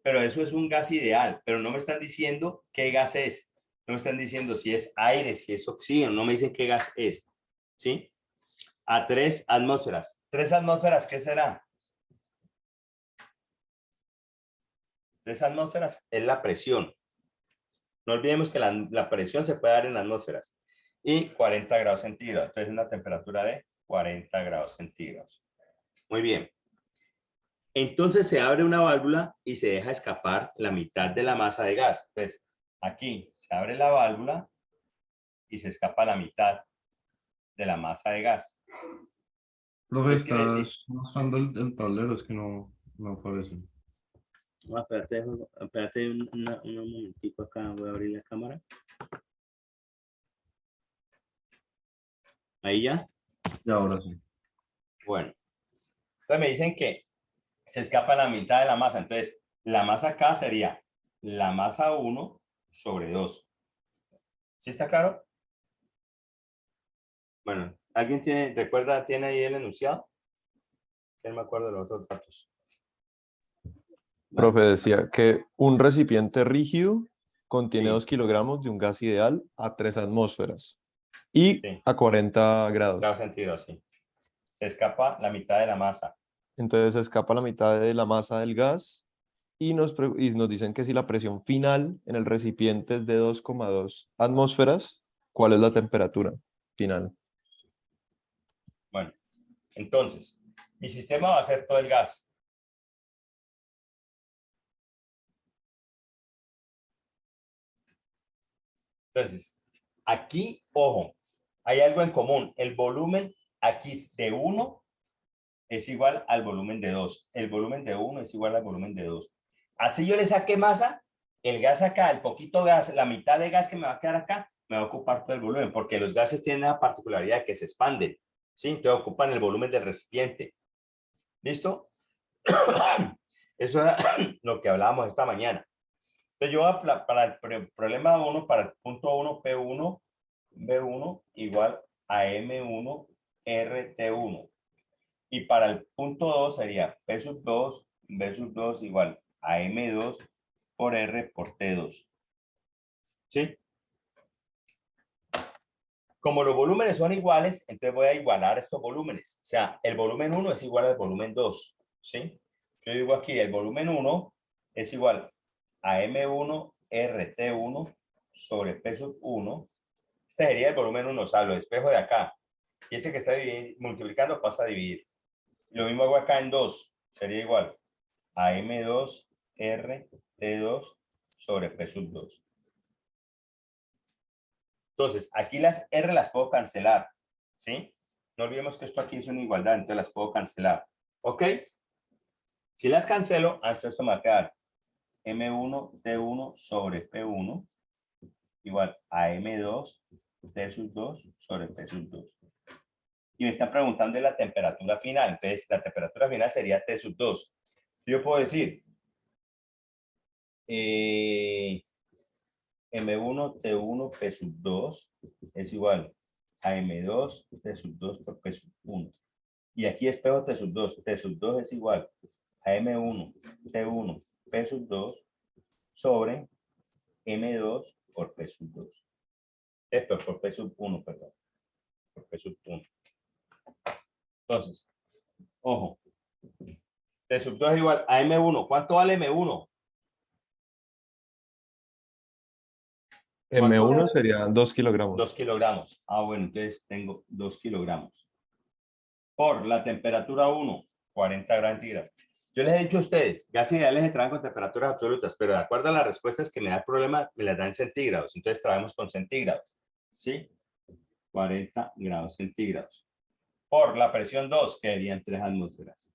pero eso es un gas ideal, pero no me están diciendo qué gas es. No me están diciendo si es aire, si es oxígeno, no me dicen qué gas es, ¿sí? A 3 atmósferas. 3 atmósferas, ¿qué será? 3 atmósferas es la presión. No olvidemos que la presión se puede dar en atmósferas. Y 40 grados centígrados. Entonces, una temperatura de 40 grados centígrados. Muy bien. Entonces, se abre una válvula y se deja escapar la mitad de la masa de gas. Entonces, aquí se abre la válvula y se escapa la mitad de la masa de gas. Profe, ¿Qué quiere decir? estás mostrando el tablero, es que no aparece. Espérate un momentico acá, voy a abrir la cámara. Ahí ya. Y ahora sí. Bueno, entonces me dicen que se escapa la mitad de la masa. Entonces, la masa acá sería la masa 1 sobre 2. ¿Sí está claro? Bueno, ¿alguien tiene ahí el enunciado? Que no me acuerdo de los otros datos. Profe, decía que un recipiente rígido contiene Sí. 2 kilogramos de un gas ideal a 3 atmósferas y Sí. a 40 grados. Grados centígrados, sí. Se escapa la mitad de la masa. Entonces se escapa la mitad de la masa del gas y nos dicen que si la presión final en el recipiente es de 2,2 atmósferas, ¿cuál es la temperatura final? Bueno, entonces, mi sistema va a ser todo el gas. Entonces, aquí, ojo, hay algo en común. El volumen aquí de 1 es igual al volumen de 2. El volumen de 1 es igual al volumen de 2. Así yo le saqué masa, el gas acá, el poquito gas, la mitad de gas que me va a quedar acá, me va a ocupar todo el volumen, porque los gases tienen la particularidad de que se expanden, ¿sí? Entonces ocupan el volumen del recipiente. ¿Listo? Eso era lo que hablábamos esta mañana. Entonces yo para el problema 1, para el punto 1, P1, B1 igual a M1, RT1. Y para el punto 2 sería P sub 2, B sub 2 igual a M2 por R por T2. ¿Sí? Como los volúmenes son iguales, entonces voy a igualar estos volúmenes. O sea, el volumen 1 es igual al volumen 2. ¿Sí? Yo digo aquí, el volumen 1 es igual a M1 RT1 sobre P sub 1. Este sería el volumen 1, o sea, lo despejo de acá. Y este que está multiplicando pasa a dividir. Lo mismo hago acá en 2. Sería igual a M2 RT2 sobre P sub 2. Entonces, aquí las R las puedo cancelar. ¿Sí? No olvidemos que esto aquí es una igualdad, entonces las puedo cancelar. ¿Ok? Si las cancelo, entonces esto me va a quedar M1 T1 sobre P1 igual a M2 T sub 2 sobre P sub 2. Y me están preguntando de la temperatura final. Entonces, la temperatura final sería T sub 2. Yo puedo decir M1 T1 P sub 2 es igual a M2 T sub 2 por P sub 1. Y aquí espejo T sub 2. T sub 2 es igual a M1 T1 P sub 2 sobre M2 por P sub 2. Esto es por P sub 1, perdón. Por P sub 1. Entonces, ojo. T sub 2 es igual a M1. ¿Cuánto vale M1? M1 serían 2 kilogramos. 2 kilogramos. Bueno, entonces tengo 2 kilogramos. Por la temperatura 1, 40 grados centígrados. Yo les he dicho a ustedes, gases ideales se trabajan con temperaturas absolutas, pero de acuerdo a las respuestas que me da el problema, me las dan en centígrados. Entonces trabajamos con centígrados. ¿Sí? 40 grados centígrados. Por la presión 2, que serían 3 atmósferas.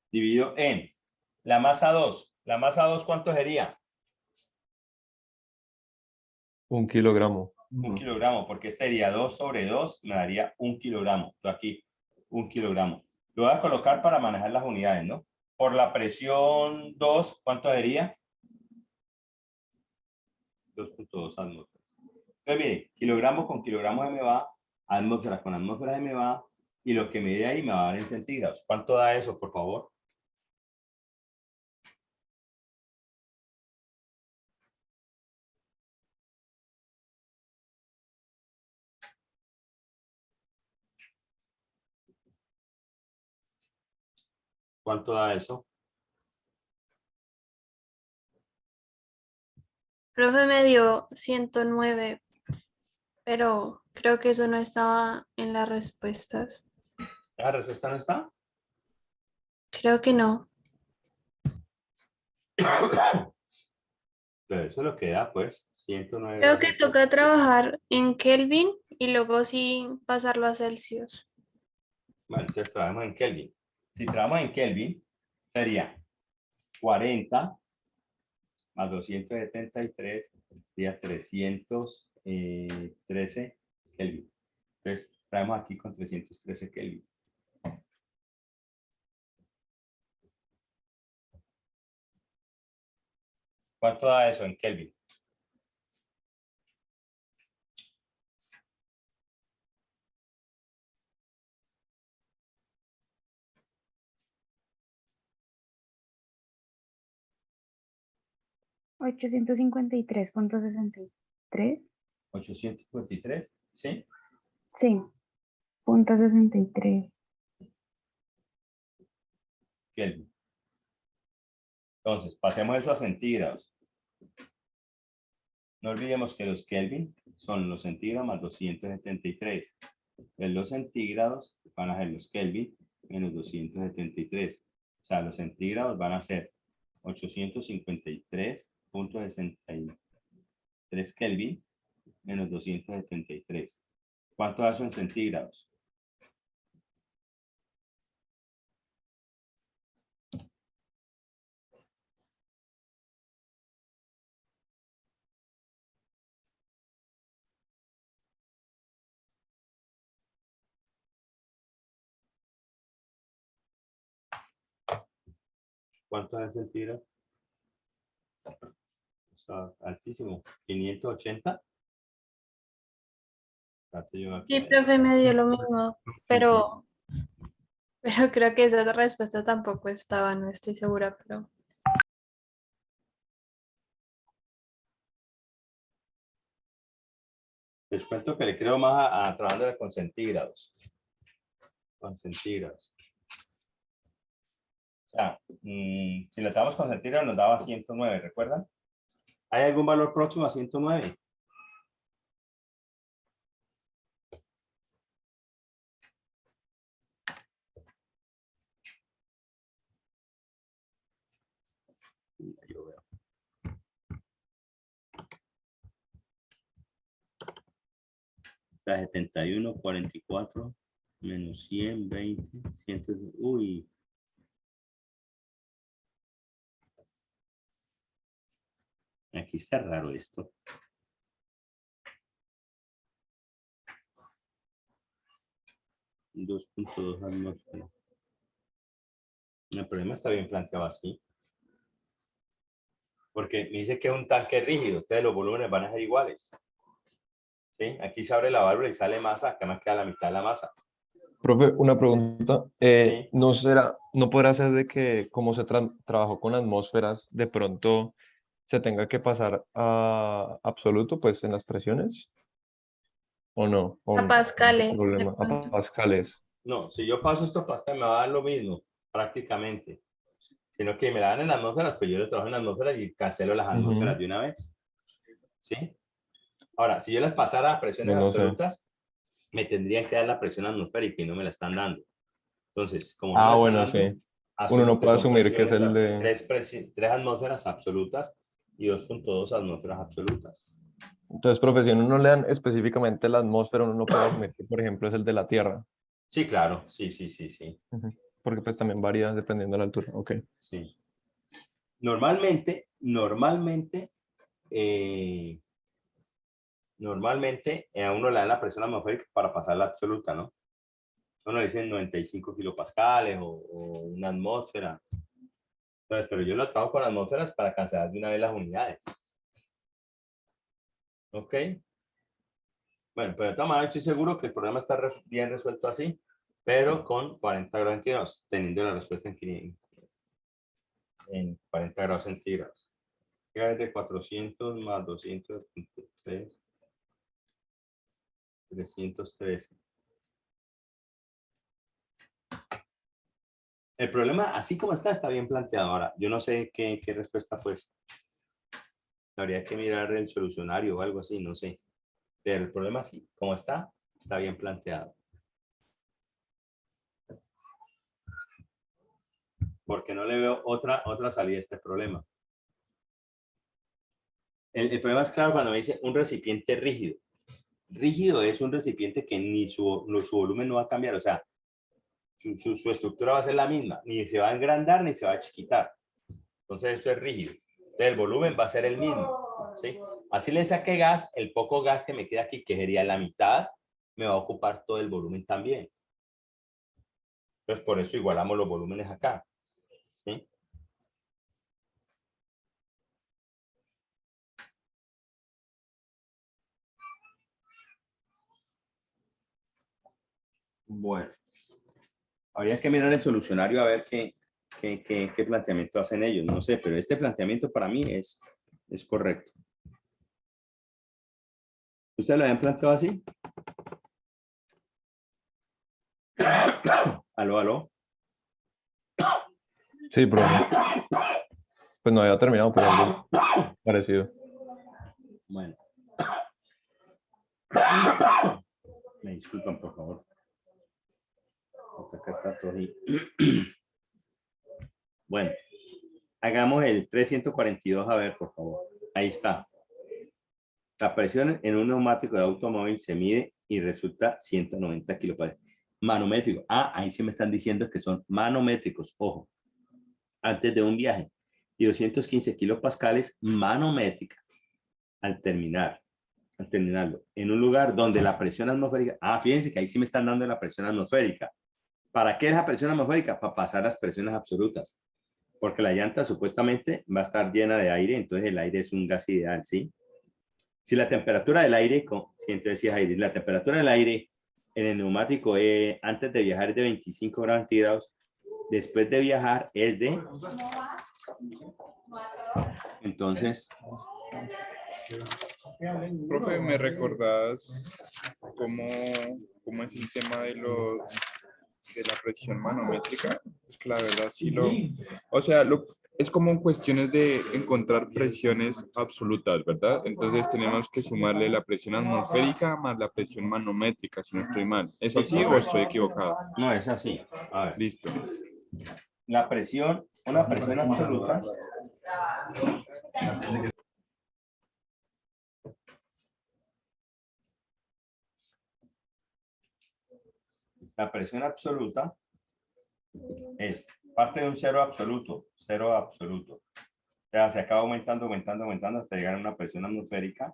Dividido en la masa 2. ¿La masa 2 cuánto sería? 1 kilogramo. 1 kilogramo, porque este sería 2 sobre 2, me daría 1 kilogramo. Esto aquí, 1 kilogramo. Lo voy a colocar para manejar las unidades, ¿no? Por la presión 2, ¿cuánto sería? 2.2 atmósferas. Entonces, mire, kilogramos con kilogramos me va atmósfera con atmósfera se me va, y lo que me dé ahí me va a dar en centígrados. ¿Cuánto da eso, por favor? ¿Cuánto da eso? Profe me dio 109, pero creo que eso no estaba en las respuestas. ¿La respuesta no está? Creo que no. Pero eso es lo que da, pues, 109 Creo grados que centígrados. toca trabajar en Kelvin y luego sí pasarlo a Celsius. Bueno, entonces trabajamos en Kelvin. Si trabajamos en Kelvin, sería 40 más 273 sería 313 Kelvin. Entonces, traemos aquí con 313 Kelvin. ¿Cuánto da eso en Kelvin? $853.63. 853, ¿sí? Sí, .63. Kelvin. Entonces, pasemos eso a centígrados. No olvidemos que los Kelvin son los centígrados más 273. Entonces, los centígrados van a ser los Kelvin menos 273. O sea, los centígrados van a ser 853.63 Kelvin menos 273. ¿Cuánto da eso en centígrados? ¿Cuánto da en centígrados? O sea, altísimo. 580. Sí, profe me dio lo mismo, pero creo que esa respuesta tampoco estaba, no estoy segura, pero Les cuento que le creo más a trabajando con centígrados. Con centígrados. O sea, si lo estamos con centígrados nos daba 109, ¿recuerdan? ¿Hay algún valor próximo a 109? Yo veo. La 71, 44, menos 100, 20, 100. Uy. Aquí está raro esto. $2.2 atmósfera. El problema está bien planteado así. Porque me dice que es un tanque rígido, entonces los volúmenes van a ser iguales. ¿Sí? Aquí se abre la válvula y sale masa, acá me queda la mitad de la masa. Profe, una pregunta. Sí. ¿No podrá ser de que como se trabajó con atmósferas, de pronto se tenga que pasar a absoluto, pues en las presiones? ¿O no? ¿O a no? pascales. De Problema, a pronto. pascales. No, si yo paso esto Pascal me va a dar lo mismo, prácticamente. Sino que me la dan en atmósferas, pues yo lo trabajo en atmósferas y cancelo las atmósferas Ujú. de una vez. ¿Sí? Ahora, si yo las pasara a presiones Yo no sé. absolutas, me tendrían que dar la presión atmosférica y no me la están dando. Entonces, como no me la Ah, están bueno, dando, sí. Uno asumo no que puede son asumir que es presiones, el de... tres atmósferas absolutas y 2.2 atmósferas absolutas. Entonces, profe, si a uno no le dan específicamente la atmósfera, uno no puede asumir que, por ejemplo, es el de la Tierra. Sí, claro, sí, sí, sí, sí, Ujú. Porque pues también varía dependiendo de la altura. Ok. sí. Normalmente, a uno le dan la presión atmosférica para pasar la absoluta, ¿no? Uno le dicen 95 kilopascales o una atmósfera. Entonces, pero yo lo trabajo con atmósferas para cancelar de una vez las unidades. ¿Ok? Bueno, pero de todas maneras estoy seguro que el problema está bien resuelto así, pero con 40 grados centígrados, teniendo la respuesta en 40 grados centígrados. Es de 400 más 203, 313. El problema, así como está bien planteado. Ahora, yo no sé qué respuesta pues. Habría que mirar el solucionario o algo así, no sé. Pero el problema sí, como está bien planteado. Porque no le veo otra salida a este problema. El problema es claro cuando me dice un recipiente rígido. Rígido es un recipiente que ni su volumen no va a cambiar, o sea, su estructura va a ser la misma, ni se va a engrandar ni se va a chiquitar. Entonces esto es rígido. Entonces el volumen va a ser el mismo, ¿sí? Así le saqué gas, el poco gas que me queda aquí, que sería la mitad, me va a ocupar todo el volumen también. Entonces por eso igualamos los volúmenes acá, ¿sí? Bueno, habría que mirar el solucionario a ver qué planteamiento hacen ellos. No sé, pero este planteamiento para mí es correcto. ¿Ustedes lo habían planteado así? Aló, aló. Sí, profe. Pues no había terminado, pero algo parecido. Bueno. Me disculpan, por favor. Acá está todo ahí. Bueno, hagamos el 342, a ver, por favor. Ahí está. La presión en un neumático de automóvil se mide y resulta 190 kilopascales. Manométrico. Ah, ahí sí me están diciendo que son manométricos. Ojo. Antes de un viaje. Y 215 kilopascales manométrica al terminarlo. En un lugar donde la presión atmosférica. Ah, fíjense que ahí sí me están dando la presión atmosférica. ¿Para qué es la presión atmosférica? Para pasar las presiones absolutas. Porque la llanta supuestamente va a estar llena de aire, entonces el aire es un gas ideal, ¿sí? Si la temperatura del aire, si entonces sí es aire, la temperatura del aire en el neumático antes de viajar es de 25 grados centígrados, después de viajar es de... Entonces... Profe, ¿me recordás cómo es el tema de la presión manométrica? Es que la verdad sí o sea, es como cuestiones de encontrar presiones absolutas, ¿verdad? Entonces tenemos que sumarle la presión atmosférica más la presión manométrica, si no estoy mal. ¿Es así o estoy equivocado? No, es así. A ver. Listo. La presión, una presión absoluta. La presión absoluta es parte de un cero absoluto, O sea, se acaba aumentando hasta llegar a una presión atmosférica.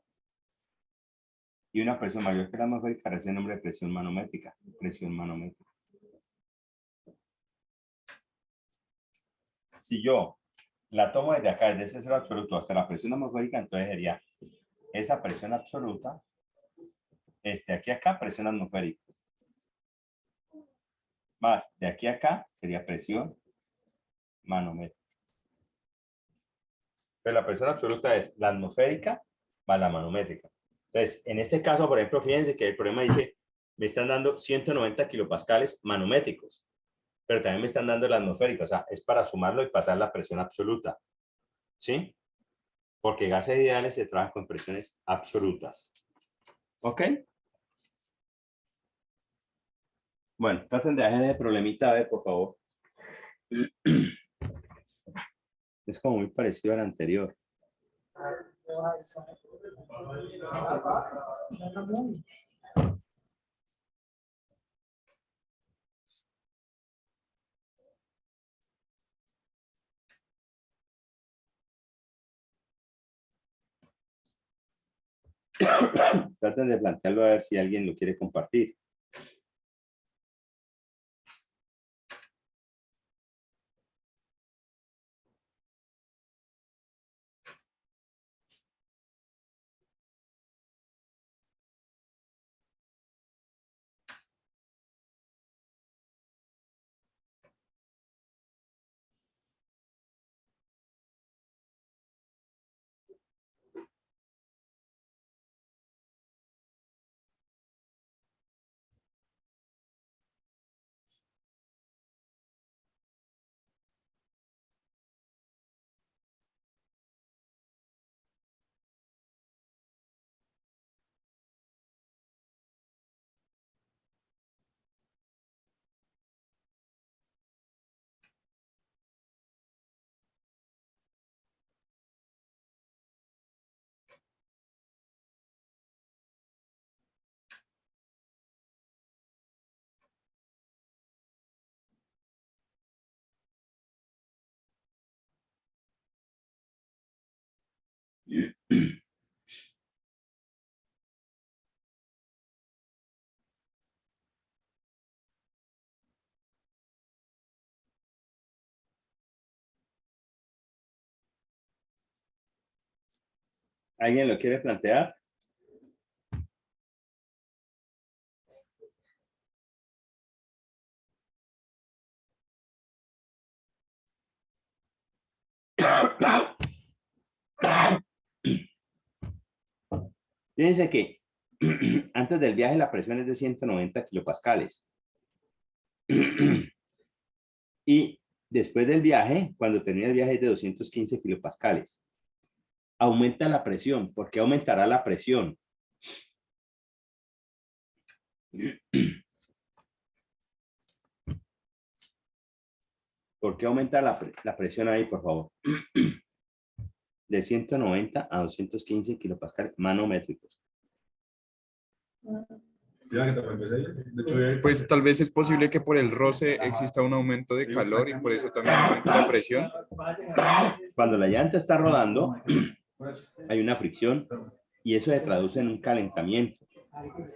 Y una presión mayor que la atmosférica recibe el nombre de presión manométrica. Si yo la tomo desde acá, desde ese cero absoluto hasta la presión atmosférica, entonces sería esa presión absoluta, aquí a acá, presión atmosférica. Más de aquí a acá sería presión manométrica. Pero la presión absoluta es la atmosférica más la manométrica. Entonces, en este caso, por ejemplo, fíjense que el problema dice, me están dando 190 kilopascales manométricos, pero también me están dando la atmosférica, o sea, es para sumarlo y pasar la presión absoluta. ¿Sí? Porque gases ideales se trabajan con presiones absolutas. ¿Ok? Bueno, traten de hacer el problemita, a ver, por favor. Es como muy parecido al anterior. Traten de plantearlo a ver si alguien lo quiere compartir. ¿Alguien lo quiere plantear? Fíjense que antes del viaje la presión es de 190 kilopascales. Y después del viaje, cuando termina el viaje es de 215 kilopascales. Aumenta la presión. ¿Por qué aumentará la presión? ¿Por qué aumenta la presión ahí, por favor? De 190 a 215 kilopascales manométricos. Pues tal vez es posible que por el roce exista un aumento de calor y por eso también aumenta la presión. Cuando la llanta está rodando, hay una fricción y eso se traduce en un calentamiento,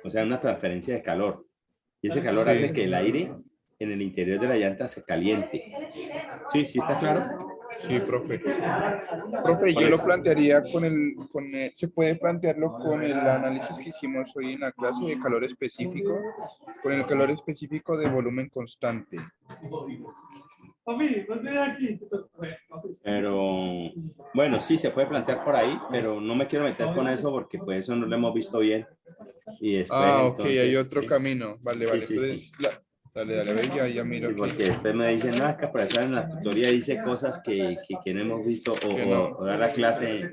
o sea, una transferencia de calor. Y ese calor hace que el aire en el interior de la llanta se caliente. ¿Sí? ¿Sí está claro? Sí, profe. Profe, yo lo plantearía se puede plantearlo con el análisis que hicimos hoy en la clase de calor específico, con el calor específico de volumen constante. Pero, bueno, sí, se puede plantear por ahí, pero no me quiero meter con eso porque pues eso no lo hemos visto bien. Y después, Ok, entonces, hay otro sí. camino. Vale, vale. Sí, Entonces, dale, ve, ya miro. Sí, porque después me dicen, no, es que profesor en la tutoría dice cosas que no hemos visto Que no. o dar la clase.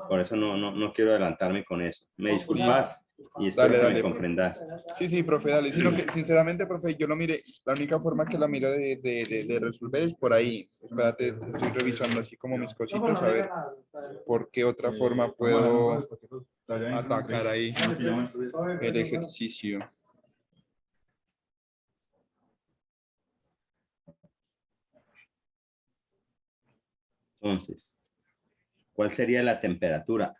Por eso no quiero adelantarme con eso. Me disculpas y espero que me comprendas. Sí, profe, dale. Sino que, sinceramente, profe, yo lo miré. La única forma que la miro de resolver es por ahí. Espérate, estoy revisando así como mis cositas a ver por qué otra forma puedo atacar ahí el ejercicio. Entonces, ¿cuál sería la temperatura?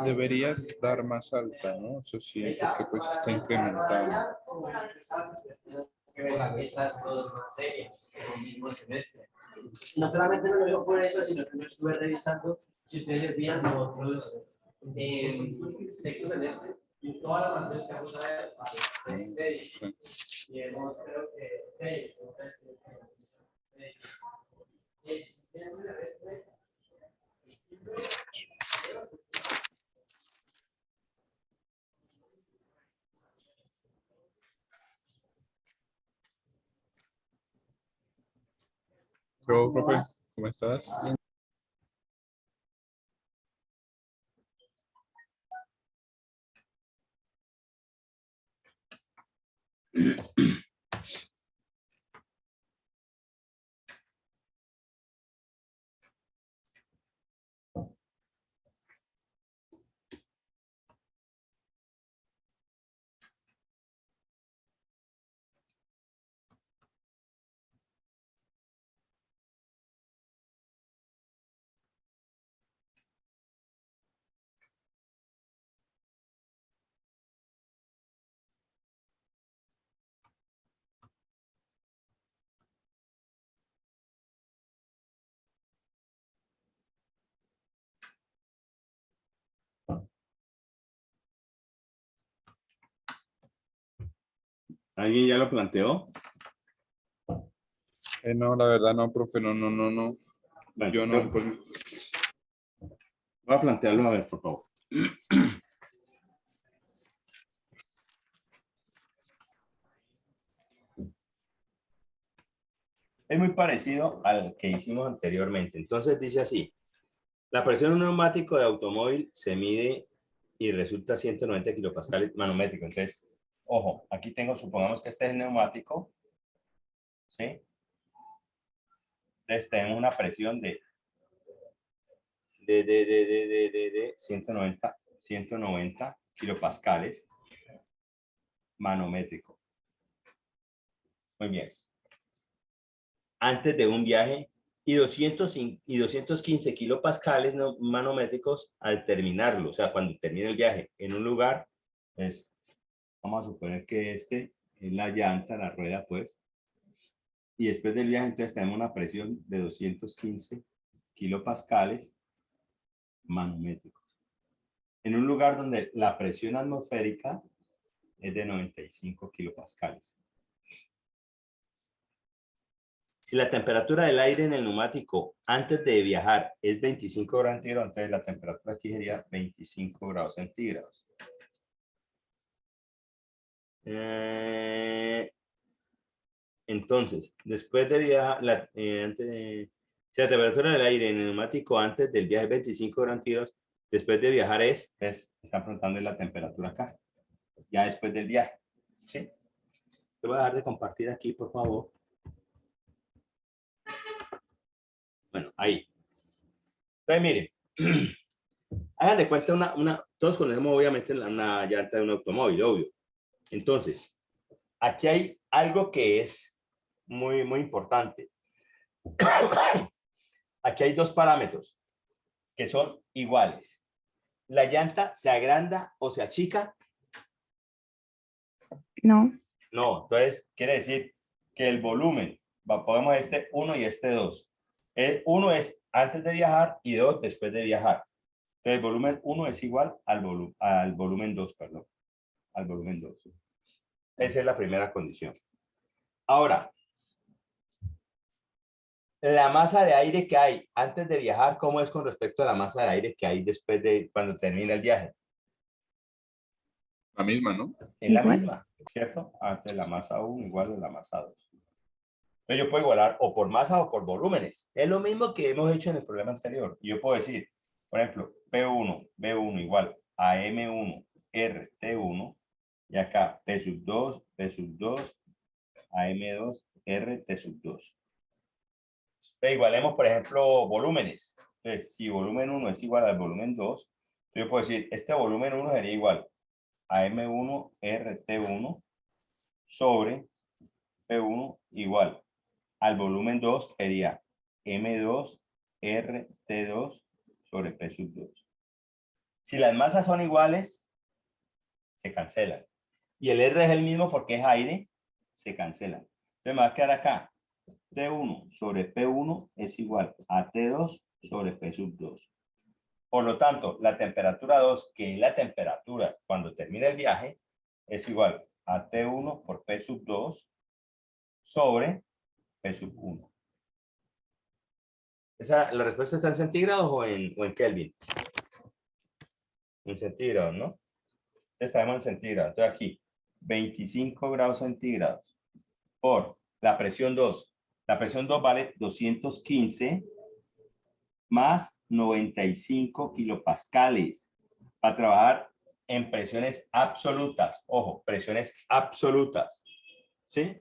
Deberías dar más alta, ¿no? Eso sí, porque pues está incrementado. No solamente no lo digo por eso, sino que me estuve revisando, si ustedes veían los otros sexto semestre, y todas las materias que vamos a ver, y hemos creo que 6 o 3. Pero, profe, ¿cómo estás? ¿Alguien ya lo planteó? No, la verdad no, profe, no. Bueno, Yo no, pues, voy a plantearlo a ver, por favor. Es muy parecido al que hicimos anteriormente. Entonces dice así, la presión en un neumático de automóvil se mide y resulta 190 kilopascales manométrico. Entonces, ojo, aquí tengo, supongamos que este es el neumático, ¿sí? Entonces tenemos una presión de 190 kilopascales manométrico. Muy bien. Antes de un viaje y 215 kilopascales manométricos al terminarlo, o sea, cuando termine el viaje en un lugar, pues, vamos a suponer que este es la llanta, la rueda, pues, y después del viaje, entonces tenemos una presión de 215 kilopascales manométricos. En un lugar donde la presión atmosférica es de 95 kilopascales. Si la temperatura del aire en el neumático antes de viajar es 25 grados centígrados, entonces la temperatura aquí sería 25 grados centígrados. Entonces, después de viajar, si la temperatura del aire en el neumático antes del viaje es 25 grados centígrados, después de viajar están preguntando la temperatura acá, ya después del viaje. ¿Sí? Te voy a dejar de compartir aquí, por favor. Bueno, ahí. Entonces, miren, hagan de cuenta todos conocemos obviamente una llanta de un automóvil, obvio. Entonces, aquí hay algo que es muy, muy importante. Aquí hay dos parámetros que son iguales. ¿La llanta se agranda o se achica? No. No, entonces quiere decir que el volumen, podemos este 1 y este 2. El 1 es antes de viajar y 2 después de viajar. Entonces el volumen 1 es igual al volumen 2, perdón. Al volumen 2. Esa es la primera condición. Ahora, la masa de aire que hay antes de viajar, ¿cómo es con respecto a la masa de aire que hay después de cuando termina el viaje? La misma, ¿no? Es la Igual. misma, ¿cierto? Antes la masa 1 igual a la masa 2. Entonces yo puedo igualar o por masa o por volúmenes. Es lo mismo que hemos hecho en el problema anterior. Yo puedo decir, por ejemplo, P1, B1 igual a M1, R, T1. Y acá P sub 2, P sub 2, a M2, R, T sub 2. Entonces, igualemos, por ejemplo, volúmenes. Entonces, si volumen 1 es igual al volumen 2, yo puedo decir, este volumen 1 sería igual a M1 RT1 sobre P1 igual al volumen 2 sería M2 RT2 sobre P sub 2. Si las masas son iguales, se cancelan. Y el R es el mismo porque es aire, se cancelan. Entonces me va a quedar acá. T1 sobre P1 es igual a T2 sobre P sub 2. Por lo tanto, la temperatura 2, que es la temperatura cuando termina el viaje, es igual a T1 por P sub 2 sobre P sub 1. ¿La respuesta está en centígrados o en Kelvin? En centígrados, ¿no? Estaremos en centígrados. Entonces aquí, 25 grados centígrados por la presión 2. La presión 2 vale 215 más 95 kilopascales para trabajar en presiones absolutas. Ojo, presiones absolutas. ¿Sí?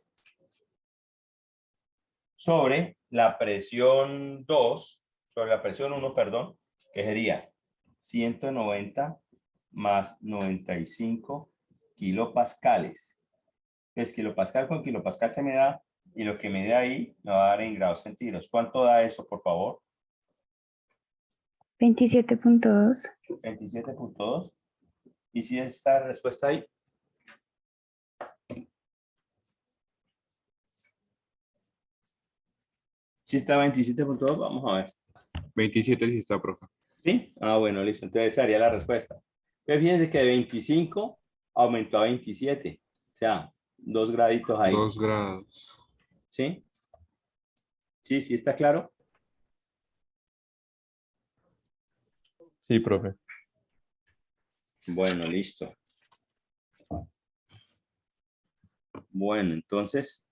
Sobre la presión 2, sobre la presión 1, perdón, que sería 190 más 95 kilopascales. Entonces, kilopascal con kilopascal se me da, y lo que me dé ahí me va a dar en grados centígrados. ¿Cuánto da eso, por favor? 27.2. 27.2. ¿Y si esta respuesta ahí? Si está 27.2, vamos a ver. 27 sí está, profe. ¿Sí? Ah, bueno, listo. Entonces esa sería la respuesta. Pero fíjense que de 25 aumentó a 27. O sea, 2 graditos ahí. 2 grados. ¿Sí? ¿Sí? ¿Sí está claro? Sí, profe. Bueno, listo. Bueno, entonces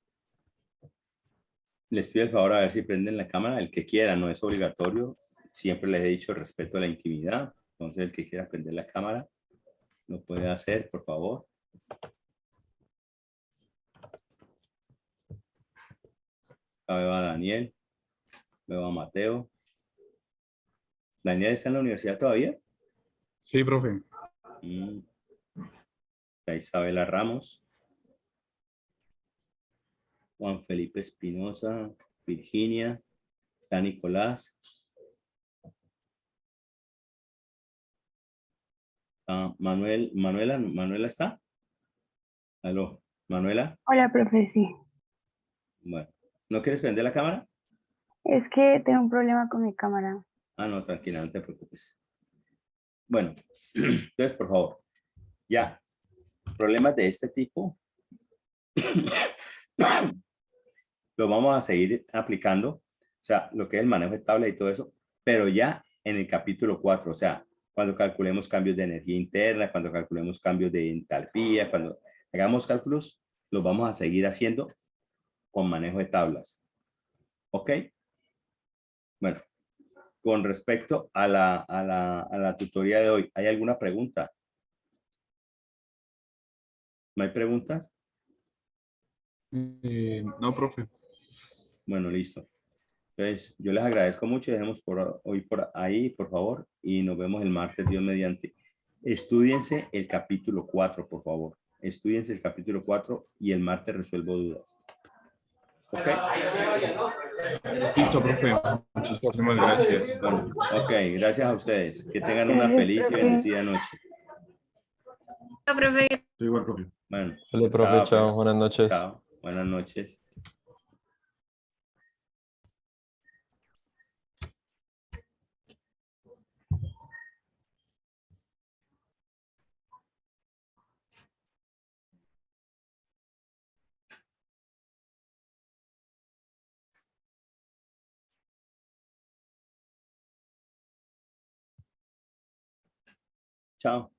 les pido el favor a ver si prenden la cámara, el que quiera, no es obligatorio. Siempre les he dicho el respeto a la intimidad. Entonces el que quiera prender la cámara lo puede hacer, por favor. Ahí va Daniel. Veo a Mateo. ¿Daniel está en la universidad todavía? Sí, profe. Mm. Está Isabela Ramos. Juan Felipe Espinosa. Virginia. Está Nicolás. Manuela está. Aló, Manuela. Hola, profe, sí. Bueno, ¿no quieres prender la cámara? Es que tengo un problema con mi cámara. Ah, no, tranquila, no te preocupes. Bueno, entonces, por favor, ya, problemas de este tipo lo vamos a seguir aplicando, o sea, lo que es el manejo de tabla y todo eso, pero ya en el capítulo 4, o sea, cuando calculemos cambios de energía interna, cuando calculemos cambios de entalpía, cuando hagamos cálculos, los vamos a seguir haciendo con manejo de tablas. ¿Ok? Bueno, con respecto a la tutoría de hoy, ¿hay alguna pregunta? ¿No hay preguntas? No, profe. Bueno, listo. Entonces, yo les agradezco mucho. Dejemos por hoy por ahí, por favor, y nos vemos el martes, Dios mediante. Estúdiense el capítulo 4, por favor. Estúdiense el capítulo 4 y el martes resuelvo dudas. ¿Ok? Listo, profe. Muchísimas gracias. Bueno, ok, gracias a ustedes. Que tengan una Gracias, feliz y profe. bendecida noche. Profe, Sí, igual, profe. Bueno, Vale, profe, chao, pues. buenas noches. Chao, buenas noches. Chao.